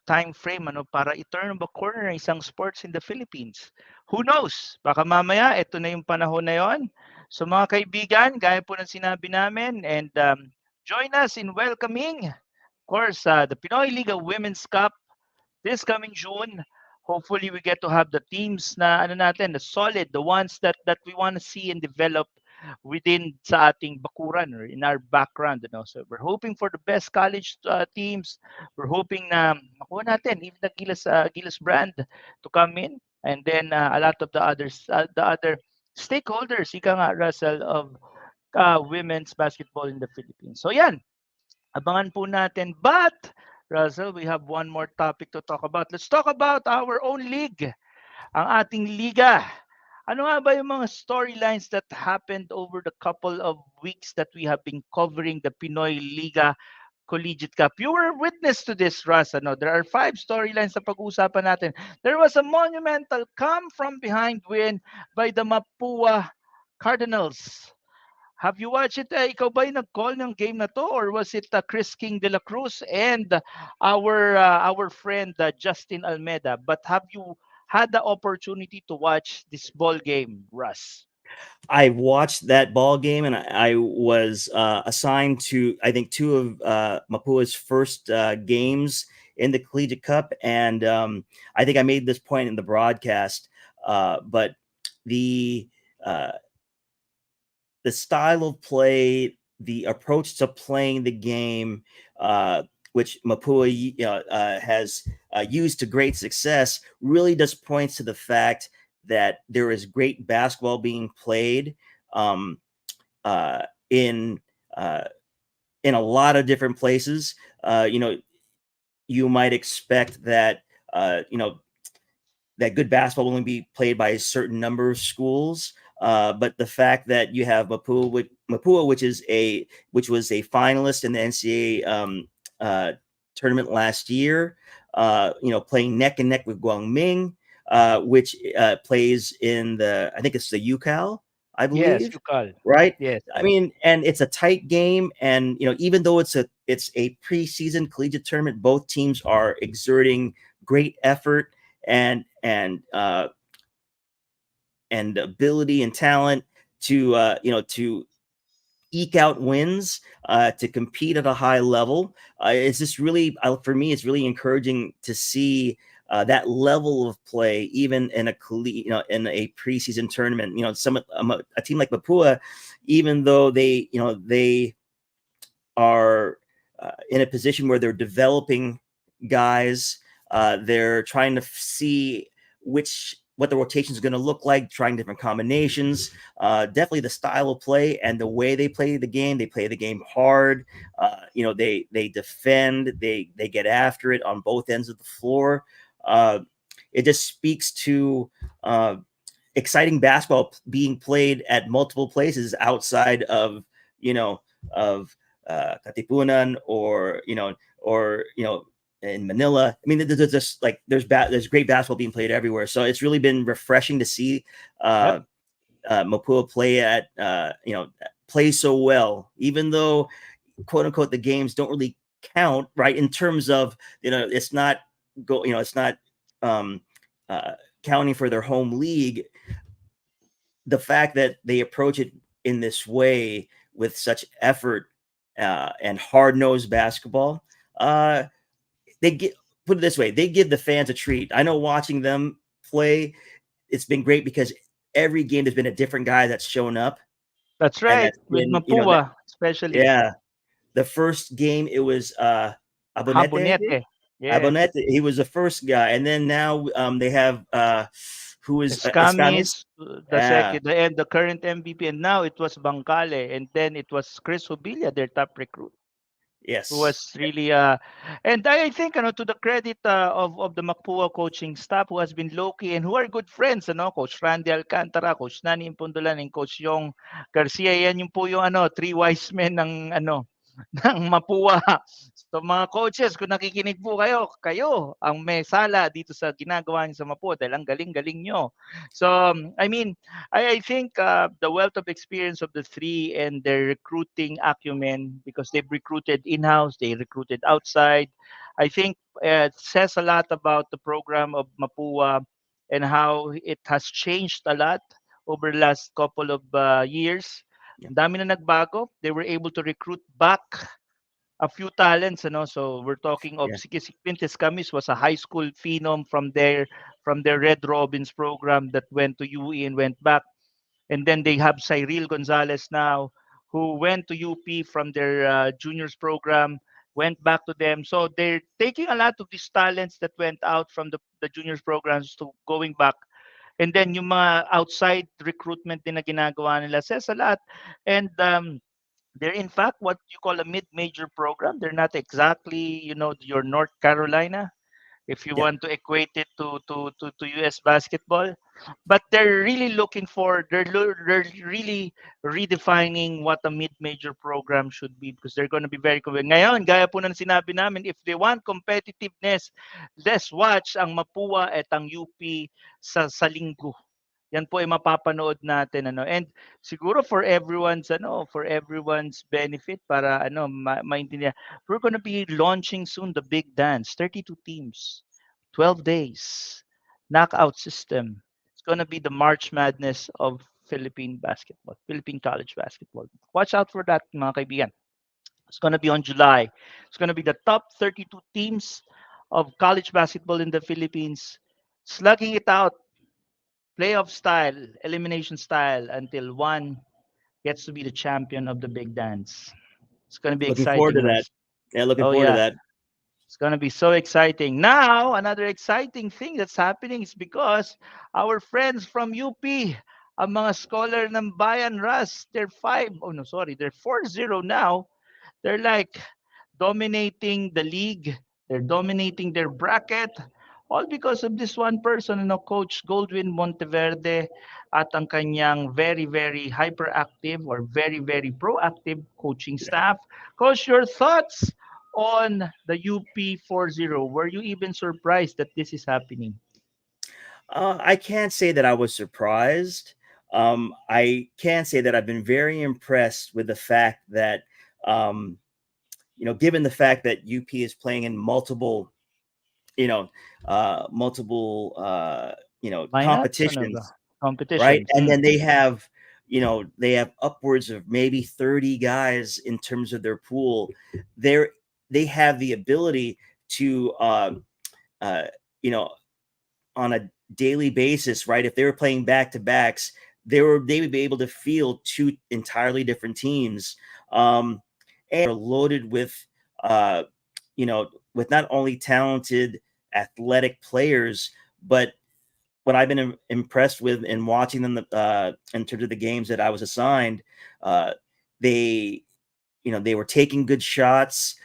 time frame para i-turn the corner ng isang sports in the Philippines. Who knows? Baka mamaya ito na yung panahon na yon. So mga kaibigan, gaya po ng sinabi namin, and join us in welcoming, of course, the Pinoy Liga Women's Cup this coming June. Hopefully we get to have the teams na natin, the solid, the ones that we want to see and develop within sa ating bakuran or in our background. So we're hoping for the best college teams. We're hoping na makuha natin even the Gilas brand to come in. and then a lot of the other stakeholders, ika nga, Russell, of women's basketball in the Philippines. So yan, abangan po natin. But, Russell, we have one more topic to talk about. Let's talk about our own league, ang ating liga. Ano nga ba yung mga storylines that happened over the couple of weeks that we have been covering the Pinoyliga Collegiate Cup? You were witness to this, Russ. Ano? There are 5 storylines na pag-uusapan natin. There was a monumental come from behind win by the Mapua Cardinals. Have you watched it? Ikaw ba yung nag-call ng game na to, or was it Chris King de la Cruz and our friend Justin Almeida? But have you had the opportunity to watch this ball game, Russ? I watched that ball game, and I was assigned to, I think, 2 of Mapua's first games in the Collegiate Cup, and I think I made this point in the broadcast. But the uh, the style of play, the approach to playing the game, which Mapua has used to great success, really just points to the fact that there is great basketball being played um, uh, in uh, in a lot of different places. You might expect that that good basketball will only be played by a certain number of schools. But the fact that you have Mapua, which was a finalist in the NCAA tournament last year, playing neck and neck with Guangming, which plays in I think it's the UCAL, I Yes, believe, you call. right? Yes, I yes. mean, and it's a tight game, and even though it's a preseason collegiate tournament, both teams are exerting great effort and ability and talent to eke out wins, to compete at a high level. It's just really, for me, it's really encouraging to see that level of play, even in in a preseason tournament. A team like Mapua, even though they are in a position where they're developing guys. They're trying to see what the rotation is going to look like, trying different combinations. Definitely the style of play and the way they play the game. They play the game hard. They defend. They get after it on both ends of the floor. It just speaks to exciting basketball being played at multiple places outside of you know of Katipunan, or in Manila. I mean, there's just like there's great basketball being played everywhere. So it's really been refreshing to see Yep, Mapua play so well, even though quote unquote the games don't really count, right? In terms of it's not it's not um, uh, counting for their home league. The fact that they approach it in this way with such effort and hard nosed basketball, uh, they get put it this way, they give the fans a treat. I know watching them play, it's been great because every game there's been a different guy that's shown up, that's and right. that's With been that Mapua, especially yeah. The first game it was Abonete, I think. Habonete. Yes. Abonete, he was the first guy, and then now they have who is Escamis. Escamis, the Yeah, second, and the current MVP, and now it was Bangkale, and then it was Chris Hubilla, their top recruit, who yes, was really and I think to the credit of the Mapua coaching staff, who has been low key and who are good friends, Coach Randy Alcantara, Coach Nani Impundulan, and Coach Yong Garcia. Yan yung po yung three wise men ng ng Mapua. So mga coaches, kung nakikinig po kayo ang may sala dito sa ginagawa niyo sa Mapua dahil ang galing-galing nyo. So I mean, I think the wealth of experience of the three and their recruiting acumen, because they've recruited in-house, they recruited outside. I think it says a lot about the program of Mapua and how it has changed a lot over the last couple of years. yeah, Ang dami na nagbago. They were able to recruit back a few talents, So we're talking of yeah, si Quintes Camis was a high school phenom from their Red Robins program that went to UE and went back. And then they have Cyril Gonzalez now, who went to UP from their juniors program, went back to them. So they're taking a lot of these talents that went out from the juniors programs to going back And then yung mga outside recruitment din na ginagawa nila says a lot. And they're in fact what you call a mid-major program. They're not exactly, your North Carolina, if you Yeah. want to equate it to US basketball. But they're really looking for, they're really redefining what a mid-major program should be, because they're going to be very competitive. Ngayon, gaya po ng sinabi namin, if they want competitiveness, let's watch ang Mapua at ang UP sa linggo. Yan po ay mapapanood natin, and siguro for everyone's benefit, para maintindihan, we're going to be launching soon the big dance, 32 teams, 12 days, knockout system. It's going to be the March Madness of Philippine basketball, Philippine college basketball. Watch out for that, mga kaibigan. It's going to be on July. It's going to be the top 32 teams of college basketball in the Philippines, slugging it out, playoff style, elimination style, until one gets to be the champion of the big dance. It's going to be Looking forward exciting, to that. Russ. Yeah, looking Oh, forward to yeah. that. It's going to be so exciting. Now, another exciting thing that's happening is because our friends from UP, ang mga scholar ng Bayan, Russ, they're they're 4-0 now. They're like dominating the league. They're dominating their bracket, all because of this one person, Coach Goldwyn Monteverde, at ang kanyang very, very hyperactive or very, very proactive coaching staff. Coach, your thoughts on the UP 4-0? Were you even surprised that this is happening? I can't say that I was surprised. I can say that I've been very impressed with the fact that, given the fact that UP is playing in multiple, you know, multiple, Lineups? Ano ba? competitions, right? Competitions. And then they have upwards of maybe 30 guys in terms of their pool. They have the ability to, uh, you know, on a daily basis, right? If they were playing back to backs, they would be able to field two entirely different teams, and are loaded with, uh, with not only talented athletic players, but what I've been impressed with in watching them, in terms of the games that I was assigned, uh, they, they were taking good shots.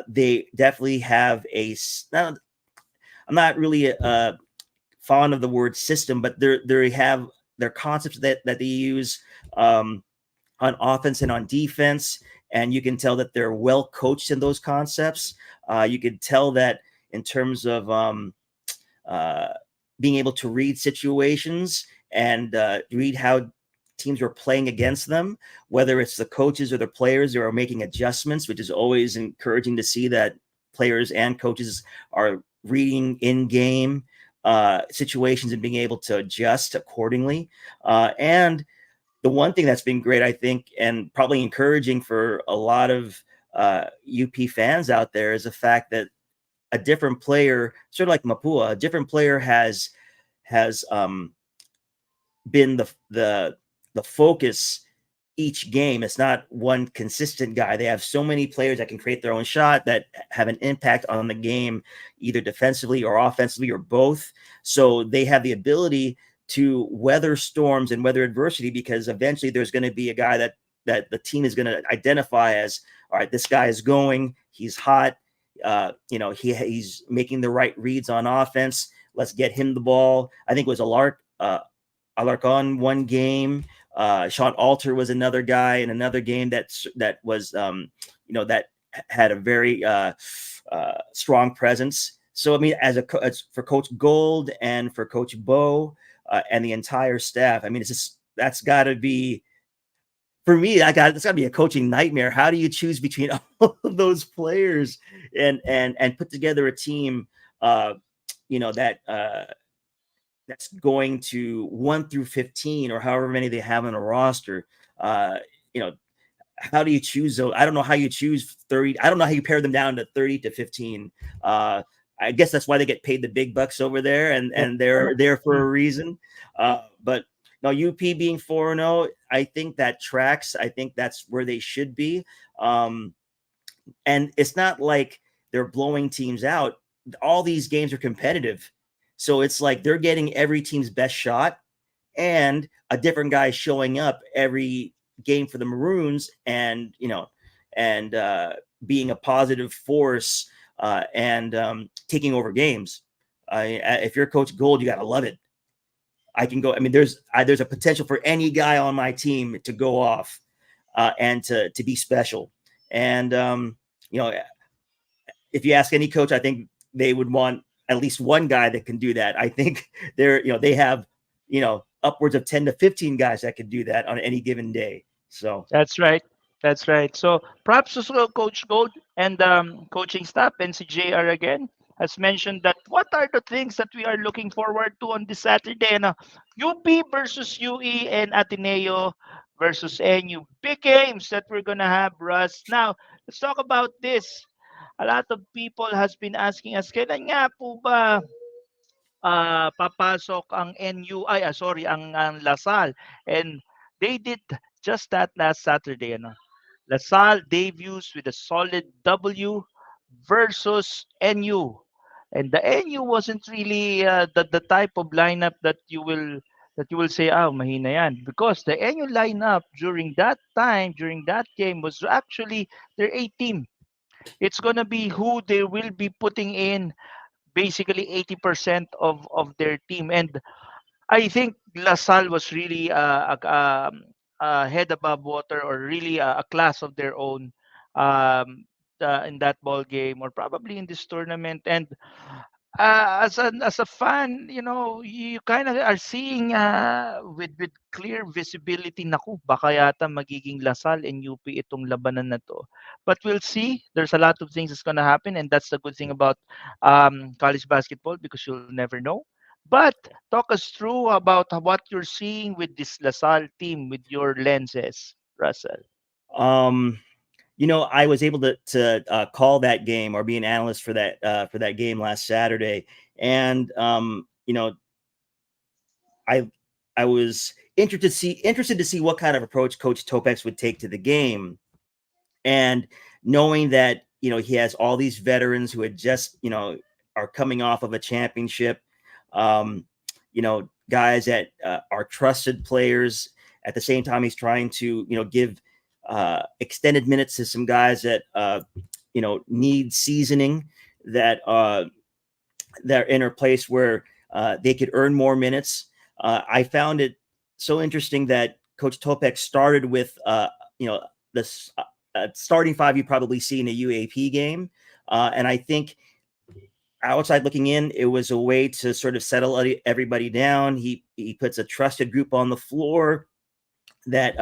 They definitely have now, I'm not really fond of the word system, but they have their concepts that they use, on offense and on defense, and you can tell that they're well coached in those concepts. You can tell that in terms of, uh, being able to read situations and read how teams are playing against them, whether it's the coaches or the players who are making adjustments, which is always encouraging to see that players and coaches are reading in game situations and being able to adjust accordingly. And the one thing that's been great, I think, and probably encouraging for a lot of UP fans out there, is the fact that a different player, sort of like Mapua, a different player has been the focus each game. It's not one consistent guy. They have so many players that can create their own shot, that have an impact on the game, either defensively or offensively or both. So they have the ability to weather storms and weather adversity, because eventually there's going to be a guy that the team is going to identify as, all right, this guy is going, he's hot, he's making the right reads on offense. Let's get him the ball. I think it was Alarcon one game. Sean Alter was another guy in another game that was, that had a very strong presence. So I mean, as for Coach Gold and for Coach Bo, and the entire staff, I mean, that's got to be, for me, it's got to be a coaching nightmare. How do you choose between all of those players and put together a team, that's going to 1 through 15 or however many they have on a roster? Uh, you know, how do you choose those? I don't know how you choose 30. I don't know how you pare them down to 30 to 15. I guess that's why they get paid the big bucks over there, and they're there for a reason. But no, UP being 4-0, I think that tracks. I think that's where they should be. And it's not like they're blowing teams out. All these games are competitive. So it's like they're getting every team's best shot and a different guy showing up every game for the Maroons, and and being a positive force, and taking over games. If you're Coach Gold, you got to love it. I can go. I mean, there's a potential for any guy on my team to go off, and to be special. And you know, if you ask any coach, I think they would want at least one guy that can do that. I think they have upwards of 10 to 15 guys that can do that on any given day. So That's right. That's right. So props to Coach Gold and coaching staff and si JR again has mentioned that what are the things that we are looking forward to on this Saturday? And UP versus UE and Ateneo versus NU. Big games that we're gonna have, Russ. Now let's talk about this. A lot of people has been asking us, kailan nga po ba papasok ang NU, sorry, ang Lasal. And they did just that last Saturday. Ano? Lasal debuts with a solid W versus NU. And the NU wasn't really the type of lineup that you will say, mahina yan. Because the NU lineup during that time, during that game, was actually their A team. It's gonna be who they will be putting in basically 80% of their team. And I think LaSalle was really a head above water, or really a class of their own, in that ball game, or probably in this tournament. And as a fan, you kind of are seeing with clear visibility, naku, baka yata magiging Lasal and UP itong labanan na to. But we'll see. There's a lot of things that's gonna happen, and that's the good thing about college basketball, because you'll never know. But talk us through about what you're seeing with this Lasal team with your lenses, Russell. um I was able to call that game or be an analyst for that game last Saturday, and I I was interested to see what kind of approach Coach Topex would take to the game, and knowing that he has all these veterans who had just are coming off of a championship, guys that are trusted players. At the same time, he's trying to give extended minutes to some guys that need seasoning, that they're in a place where they could earn more minutes. I found it so interesting that Coach Topek started with this starting five you probably see in a UAP game, and I think outside looking in, it was a way to sort of settle everybody down. He puts a trusted group on the floor that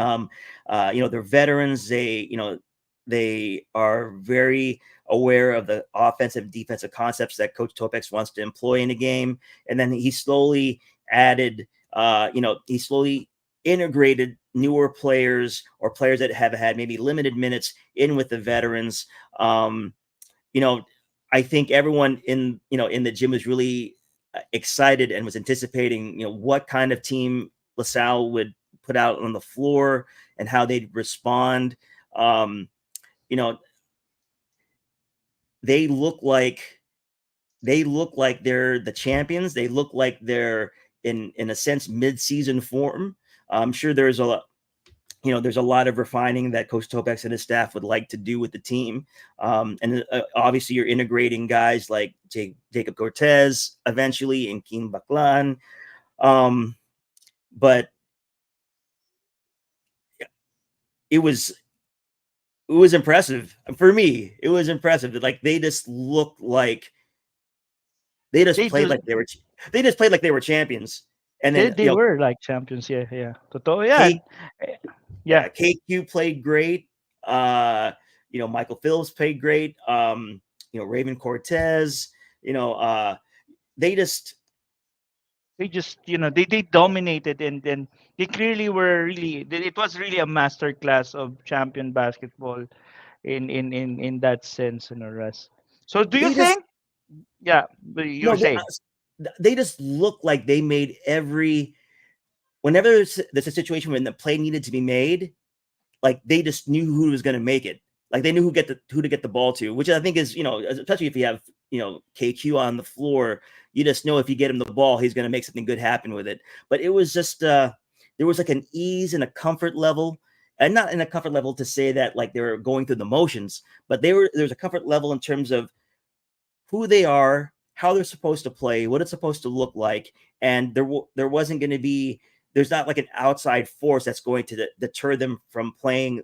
they're veterans. They are very aware of the offensive and defensive concepts that Coach Topex wants to employ in a game. And then he slowly added, he slowly integrated newer players or players that have had maybe limited minutes in with the veterans. I think everyone in the gym was really excited and was anticipating, what kind of team LaSalle would put out on the floor and how they'd respond. You know, they look like they're the champions. They look like they're in a sense mid-season form. I'm sure there's a lot of refining that Coach Topex and his staff would like to do with the team. And obviously you're integrating guys like Jacob Cortez eventually and Keen Baklan. But it was impressive for me. It was impressive. Like they just looked like they just played like they were champions. And then They were like champions. Yeah. Totoo yan. Yeah, KQ played great. Michael Phillips played great. Raven Cortez. They just they dominated, and they clearly were really, it was really a master class of champion basketball in that sense, Russ. So do you they just think, yeah, you no were they, saying, they just look like they made whenever there's a situation when the play needed to be made, like they just knew who was going to make it. Like they knew who to get the ball to, which I think is, especially if you have KQ on the floor, you just know if you get him the ball, he's going to make something good happen with it. But it was just there was like an ease and a comfort level, and not in a comfort level to say that like they were going through the motions, but there's a comfort level in terms of who they are, how they're supposed to play, what it's supposed to look like, and there wasn't going to be there's not like an outside force that's going to deter them from playing,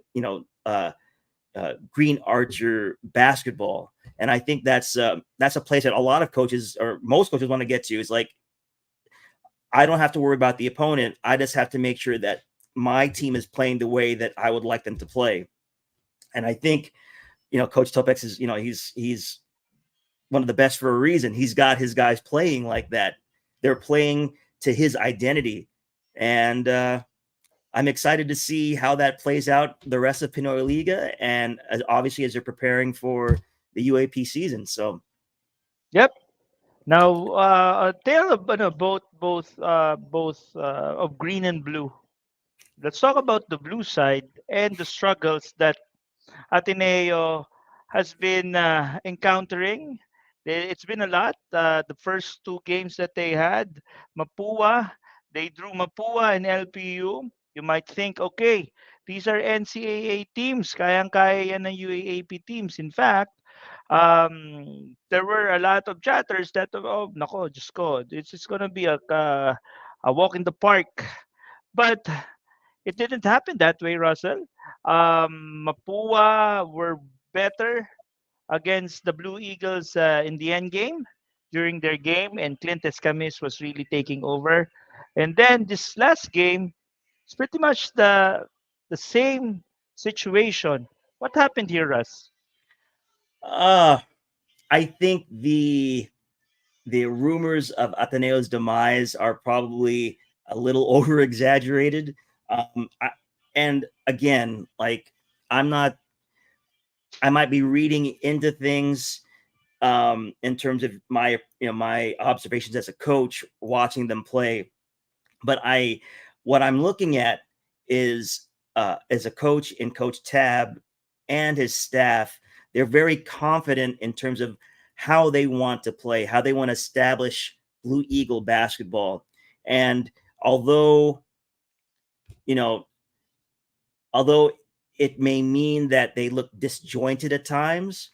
green archer basketball. And I think that's a place that a lot of coaches or most coaches want to get to. Is like, I don't have to worry about the opponent. I just have to make sure that my team is playing the way that I would like them to play. And I think, Coach Topex is, he's one of the best for a reason. He's got his guys playing like that. They're playing to his identity. And I'm excited to see how that plays out the rest of Pinoyliga, and obviously as they're preparing for the UAP season. So, Yep. Now, tale of both of green and blue. Let's talk about the blue side and the struggles that Ateneo has been encountering. It's been a lot. The first two games that they had, Mapua, they drew Mapua and LPU. You might think, okay, these are NCAA teams. Kayang-kaya yan ng UAAP teams. In fact, there were a lot of chatters that, oh, nako, just go. It's going to be a walk in the park. But it didn't happen that way, Russell. Mapua were better against the Blue Eagles in the end game during their game, and Clint Escamis was really taking over. And then this last game, it's pretty much the same situation. What happened here, Russ? I think the rumors of Ateneo's demise are probably a little over exaggerated. And again, like, I might be reading into things in terms of my observations as a coach watching them play. But what I'm looking at is as a coach in Coach Tab and his staff, they're very confident in terms of how they want to play, how they want to establish Blue Eagle basketball. And although, you know, although it may mean that they look disjointed at times,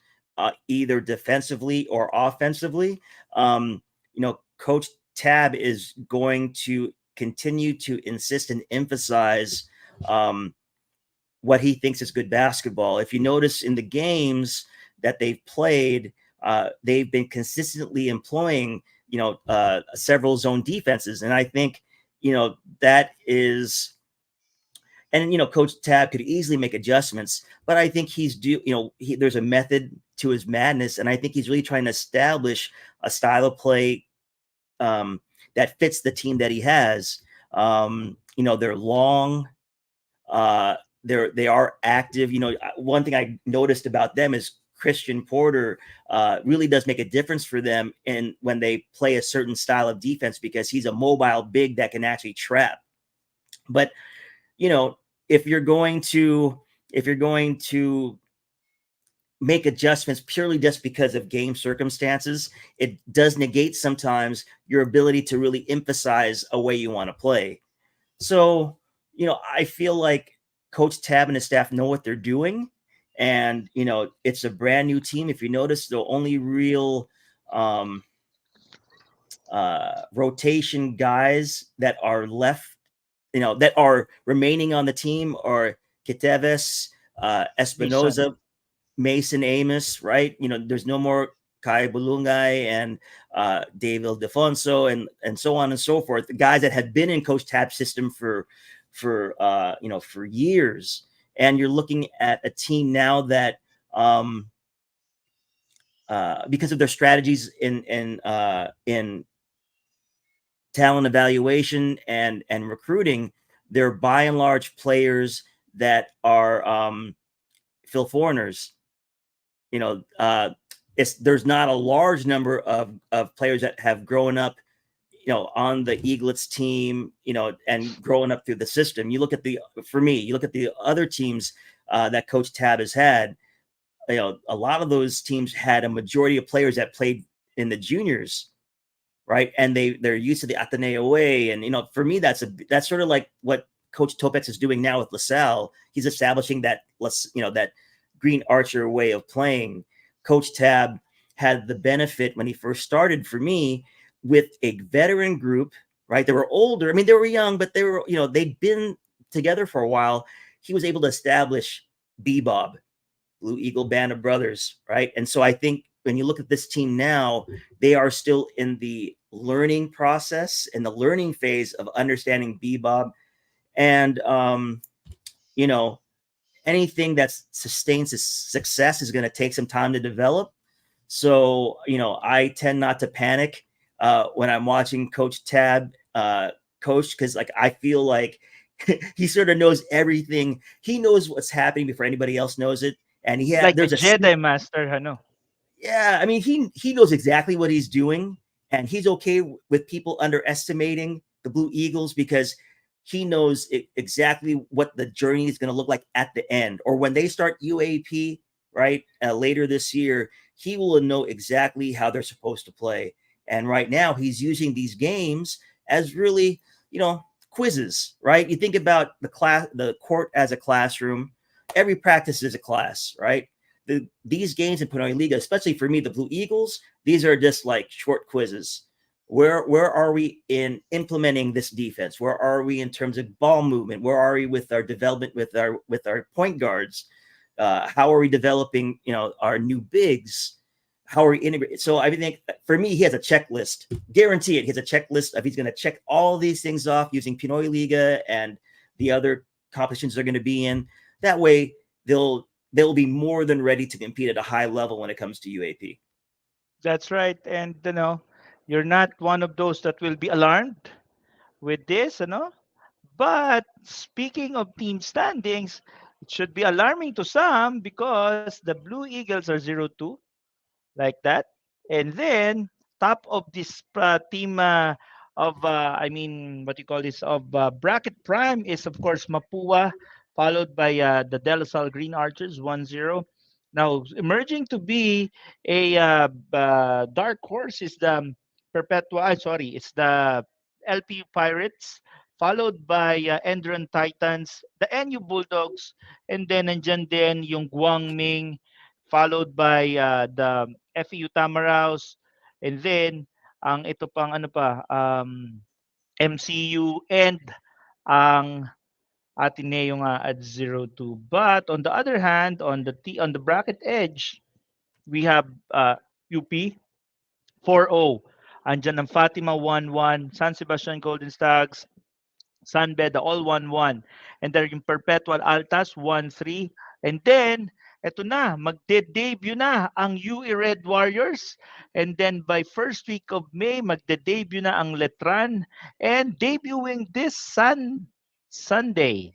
either defensively or offensively, Coach Tab is going to continue to insist and emphasize what he thinks is good basketball. If you notice in the games that they've played, they've been consistently employing, several zone defenses. And I think, that is, and, Coach Tab could easily make adjustments, but I think there's a method to his madness. And I think he's really trying to establish a style of play that fits the team that he has. They're long, they are active. One thing I noticed about them is Christian Porter really does make a difference for them in when they play a certain style of defense, because he's a mobile big that can actually trap. But if you're going to make adjustments purely just because of game circumstances, it does negate sometimes your ability to really emphasize a way you want to play. So, I feel like Coach Tab and his staff know what they're doing. And, it's a brand new team. If you notice, the only real rotation guys that are left, that are remaining on the team are Kiteves, Espinoza, Mason Amos, right? There's no more Kai Bulungay and David Defonso and so on and so forth. The guys that have been in Coach Tab's system for years. And you're looking at a team now that because of their strategies in talent evaluation and recruiting, they're by and large players that are Phil Foreigners. There's not a large number of players that have grown up, on the Eaglets team, and growing up through the system. You look at the other teams that Coach Tab has had, a lot of those teams had a majority of players that played in the juniors, right? And they're used to the Ateneo way. And for me, that's sort of like what Coach Topex is doing now with LaSalle. He's establishing that that Green Archer way of playing. Coach Tab had the benefit when he first started for me with a veteran group, right? They were older. I mean, they were young, but they were, they'd been together for a while. He was able to establish Bebob, Blue Eagle Band of Brothers, right? And so I think when you look at this team now, they are still in the learning process, in the learning phase of understanding Bebob. And, anything that sustains success is going to take some time to develop. So, I tend not to panic when I'm watching Coach Tab coach, because I feel like he sort of knows everything. He knows what's happening before anybody else knows it. And Like a there's Jedi master, yeah, I mean, he knows exactly what he's doing, and he's okay with people underestimating the Blue Eagles because he knows exactly what the journey is going to look like at the end, or when they start UAP, right, later this year. He will know exactly how they're supposed to play. And right now, he's using these games as really, quizzes, right? You think about the court as a classroom. Every practice is a class, right? These games in Pinoyliga, especially for me, the Blue Eagles, these are just like short quizzes. Where are we in implementing this defense? Where are we in terms of ball movement? Where are we with our development with our point guards? How are we developing, our new bigs? How are we integrating? So I think for me, he has a checklist. Guarantee it. He has a checklist of he's going to check all these things off using Pinoyliga and the other competitions they're going to be in. That way, they'll be more than ready to compete at a high level when it comes to UAP. That's right. And you're not one of those that will be alarmed with this, But speaking of team standings, it should be alarming to some because the Blue Eagles are 0-2, like that. And then top of this team of what you call this, of bracket prime is of course Mapua, followed by the De La Salle Green Archers 1-0. Now emerging to be a dark horse is the it's the LP Pirates, followed by Endron Titans, the NU Bulldogs, and then nandyan din yung Guangming, followed by the FEU Tamaraws, and then ang ito pang MCU and ang Ateneo nga at 0-2. But on the other hand, on the bracket edge, we have UP 4-0. Andyan ang Fatima 1-1, San Sebastian Golden Stags, San Beda, all 1-1. And then yung Perpetual Altas, 1-3. And then, eto na, magde-debut na ang UE Red Warriors. And then by first week of May, magde-debut na ang Letran. And debuting this Sunday,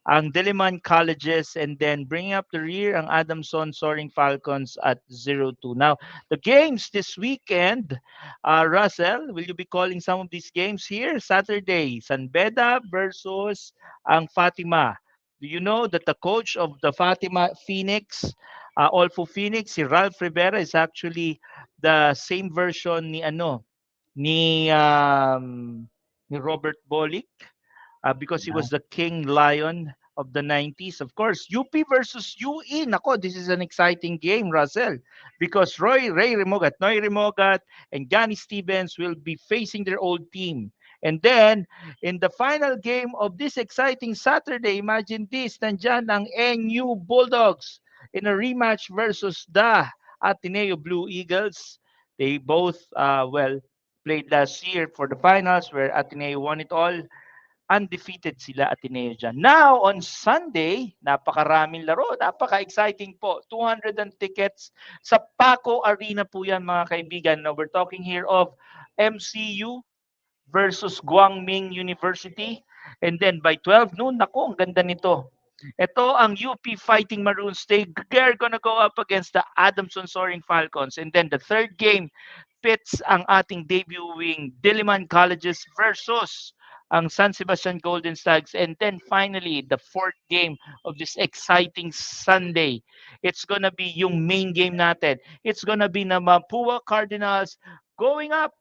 ang Diliman Colleges, and then bringing up the rear ang Adamson Soaring Falcons at 0-2. Now, the games this weekend, Russell, will you be calling some of these games here? Saturday, San Beda versus ang Fatima. Do you know that the coach of the Fatima Phoenix, Olfo Phoenix, si Ralph Rivera, is actually the same version ni Robert Bolick, because he was the king lion of the 90s. Of course, UP versus UE. Nako, this is an exciting game, Russell, because Ray Remogat, Noy Remogat, and Johnny Stevens will be facing their old team. And then, in the final game of this exciting Saturday, imagine this, nandyan ang NU Bulldogs in a rematch versus the Ateneo Blue Eagles. They both, played last year for the finals where Ateneo won it all. Undefeated sila Ateneo dyan. Now, on Sunday, napakaraming laro, napaka-exciting po. 200 tickets sa Paco Arena po yan, mga kaibigan. Now, we're talking here of MCU versus Guangming University. And then by 12 noon, naku, ang ganda nito. Ito ang UP Fighting Maroons. They're gonna go up against the Adamson Soaring Falcons. And then the third game pits ang ating debuting Diliman Colleges versus ang San Sebastian Golden Stags. And then finally, the fourth game of this exciting Sunday. It's gonna be yung main game natin. It's gonna be na Mapua Cardinals going up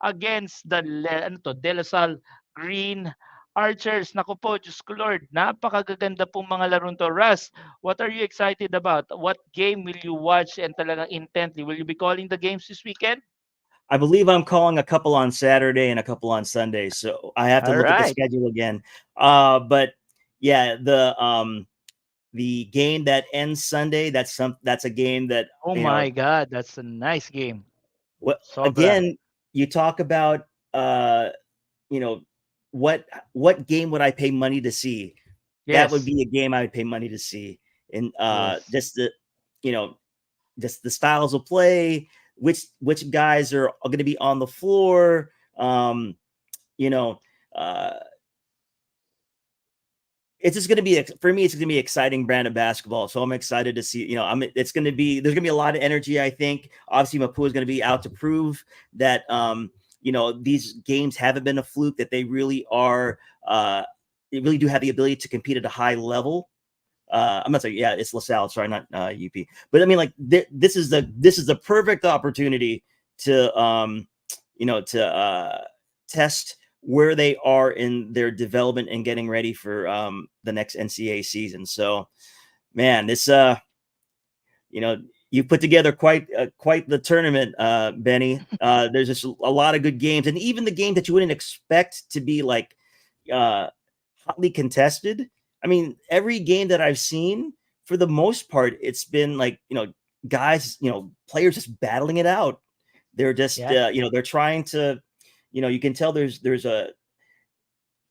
against the De La Salle Green Archers. Naku po, Diyos ko Lord, napakagaganda pong mga larong to. Russ, what are you excited about? What game will you watch and talagang intently? Will you be calling the games this weekend? I believe I'm calling a couple on Saturday and a couple on Sunday, so I have to All look at the right. schedule again. But yeah, the game that ends Sunday, that's a game that, Oh you know, my God, that's a nice game. what Sobra. again, you talk about you know, what game would I pay money to see? That would Yes. be a game I would pay money to see. And Yes. just the, you know, just the styles of play, which guys are going to be on the floor. You know, uh, it's just going to be, for me, it's going to be an exciting brand of basketball. So I'm excited to see, it's going to be, there's going to be a lot of energy. I think obviously Mapua is going to be out to prove that, these games haven't been a fluke, that they really are, they really do have the ability to compete at a high level. I'm not saying, yeah, it's LaSalle, sorry, not UP, but I mean, like, this is the perfect opportunity to, test where they are in their development and getting ready for the next NCAA season. So, man, this you know, you put together quite the tournament, Benny. There's just a lot of good games, and even the game that you wouldn't expect to be like hotly contested. I mean, every game that I've seen, for the most part, it's been like, guys, players just battling it out. They're just Yeah. they're trying to, you can tell there's a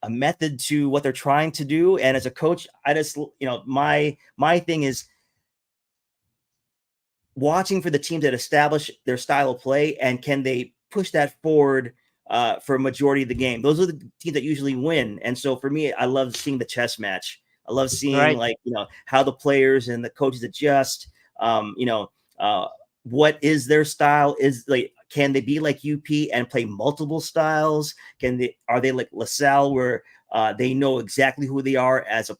method to what they're trying to do. And as a coach, I just, my thing is watching for the teams that establish their style of play, and can they push that forward for a majority of the game. Those are the teams that usually win. And so for me, I love seeing the chess match. I love seeing, Right. like, how the players and the coaches adjust. What is their style? Is like, can they be like UP and play multiple styles? Are they like LaSalle, where they know exactly who they are as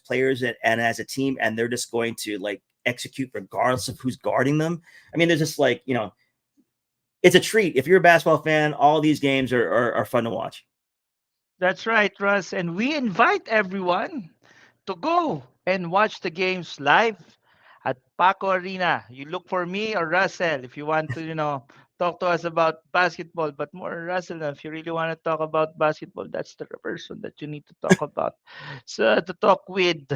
players and as a team, and they're just going to like execute regardless of who's guarding them? I mean, there's just like, it's a treat. If you're a basketball fan, all these games are fun to watch. That's right, Russ. And we invite everyone to go and watch the games live at Paco Arena. You look for me or Russell if you want to, talk to us about basketball. But more Russell, if you really want to talk about basketball, that's the person that you need to talk about. So to talk with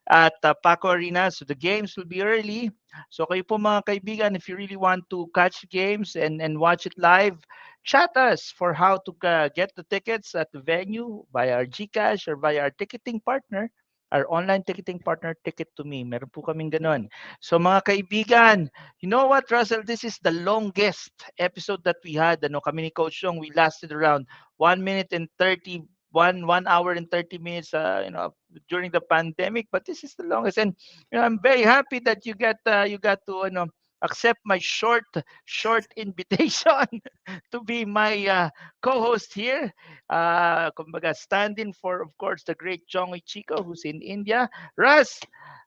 at Paco Arena. So the games will be early. So kayo po mga kaibigan, if you really want to catch games and watch it live, chat us for how to get the tickets at the venue via our GCash or via our ticketing partner, our online ticketing partner, Ticket to Me. Meron po kaming ganun. So mga kaibigan, you know what, Russell? This is the longest episode that we had. Ano, kami ni Coach Yong, we lasted around 1 minute and 30 1 hour and 30 minutes during the pandemic, but this is the longest. And I'm very happy that you got to accept my short invitation to be my co-host here. Kumbaga, stand-in for, of course, the great Jongy Chico, who's in India. Russ,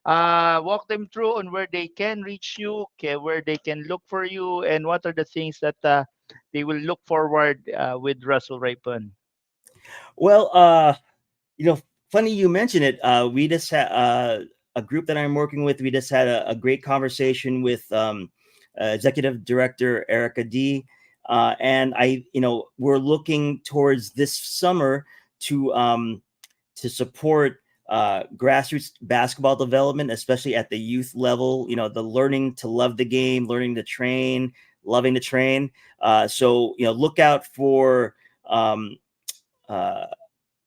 walk them through on where they can reach you, okay, where they can look for you, and what are the things that they will look forward with Russell Raypon. Well, funny you mention it. We just had a group that I'm working with. We just had a great conversation with Executive Director Erica D. And we're looking towards this summer to support grassroots basketball development, especially at the youth level. The learning to love the game, learning to train, loving to train. So look out for uh,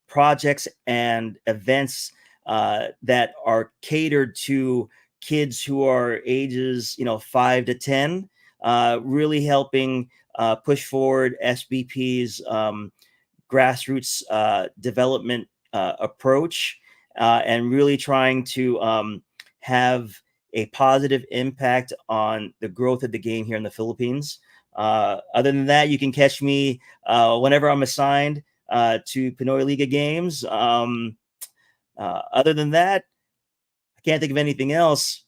projects and events that are catered to kids who are ages 5 to 10, really helping push forward SBP's grassroots development approach, and really trying to have a positive impact on the growth of the game here in the Philippines. Other than that, you can catch me whenever I'm assigned. to Pinoyliga games. Other than that, I can't think of anything else.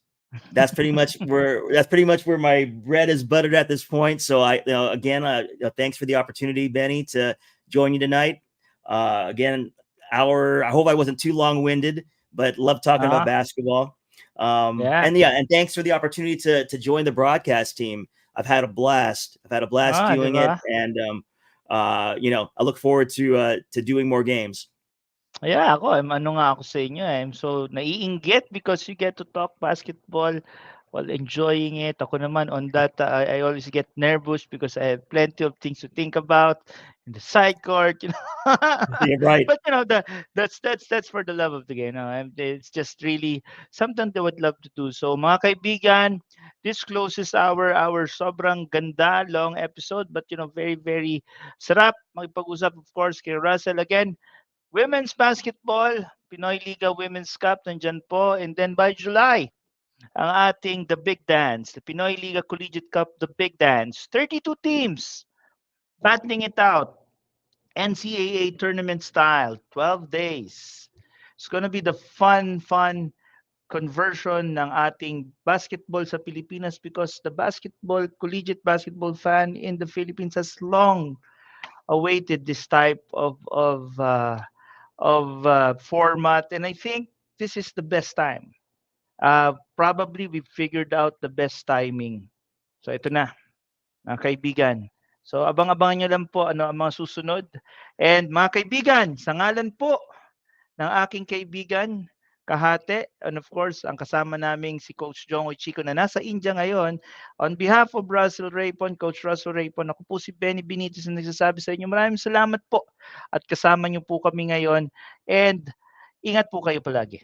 That's pretty much where my bread is buttered at this point. So again, thanks for the opportunity, Benny, to join you tonight. Again, I hope I wasn't too long-winded, but love talking about basketball. Yeah. And thanks for the opportunity to join the broadcast team. I've had a blast. Doing it, Diba? and I look forward to doing more games. Yeah, ano nga ako sa inyo, I'm so naiinggit because you get to talk basketball while enjoying it. Ako naman on that, I always get nervous because I have plenty of things to think about in the side court, you know. You're right. But that's for the love of the game. No? It's just really something that I would love to do. So mga kaibigan, this closes our sobrang ganda long episode, but very very sarap makipag-usap of course kay Russell again. Women's basketball, Pinoy Liga Women's Cup, nandyan po. And then by July, ang ating The Big Dance, the Pinoy Liga Collegiate Cup, The Big Dance. 32 teams battling it out. NCAA tournament style, 12 days. It's gonna be the fun conversion ng ating basketball sa Pilipinas because the collegiate basketball fan in the Philippines has long awaited this type of format, and I think this is the best time. Probably we figured out the best timing. So ito na, mga kaibigan. So abang-abangan nyo lang po ano ang mga susunod. And mga kaibigan, sa ngalan po ng aking kaibigan, Kahate, and of course, ang kasama naming si Coach Jong Chico na nasa India ngayon, on behalf of Russell Raypon, Coach Russell Raypon, ako po si Benny Benitez na nagsasabi sa inyo, maraming salamat po at kasama niyo po kami ngayon and ingat po kayo palagi.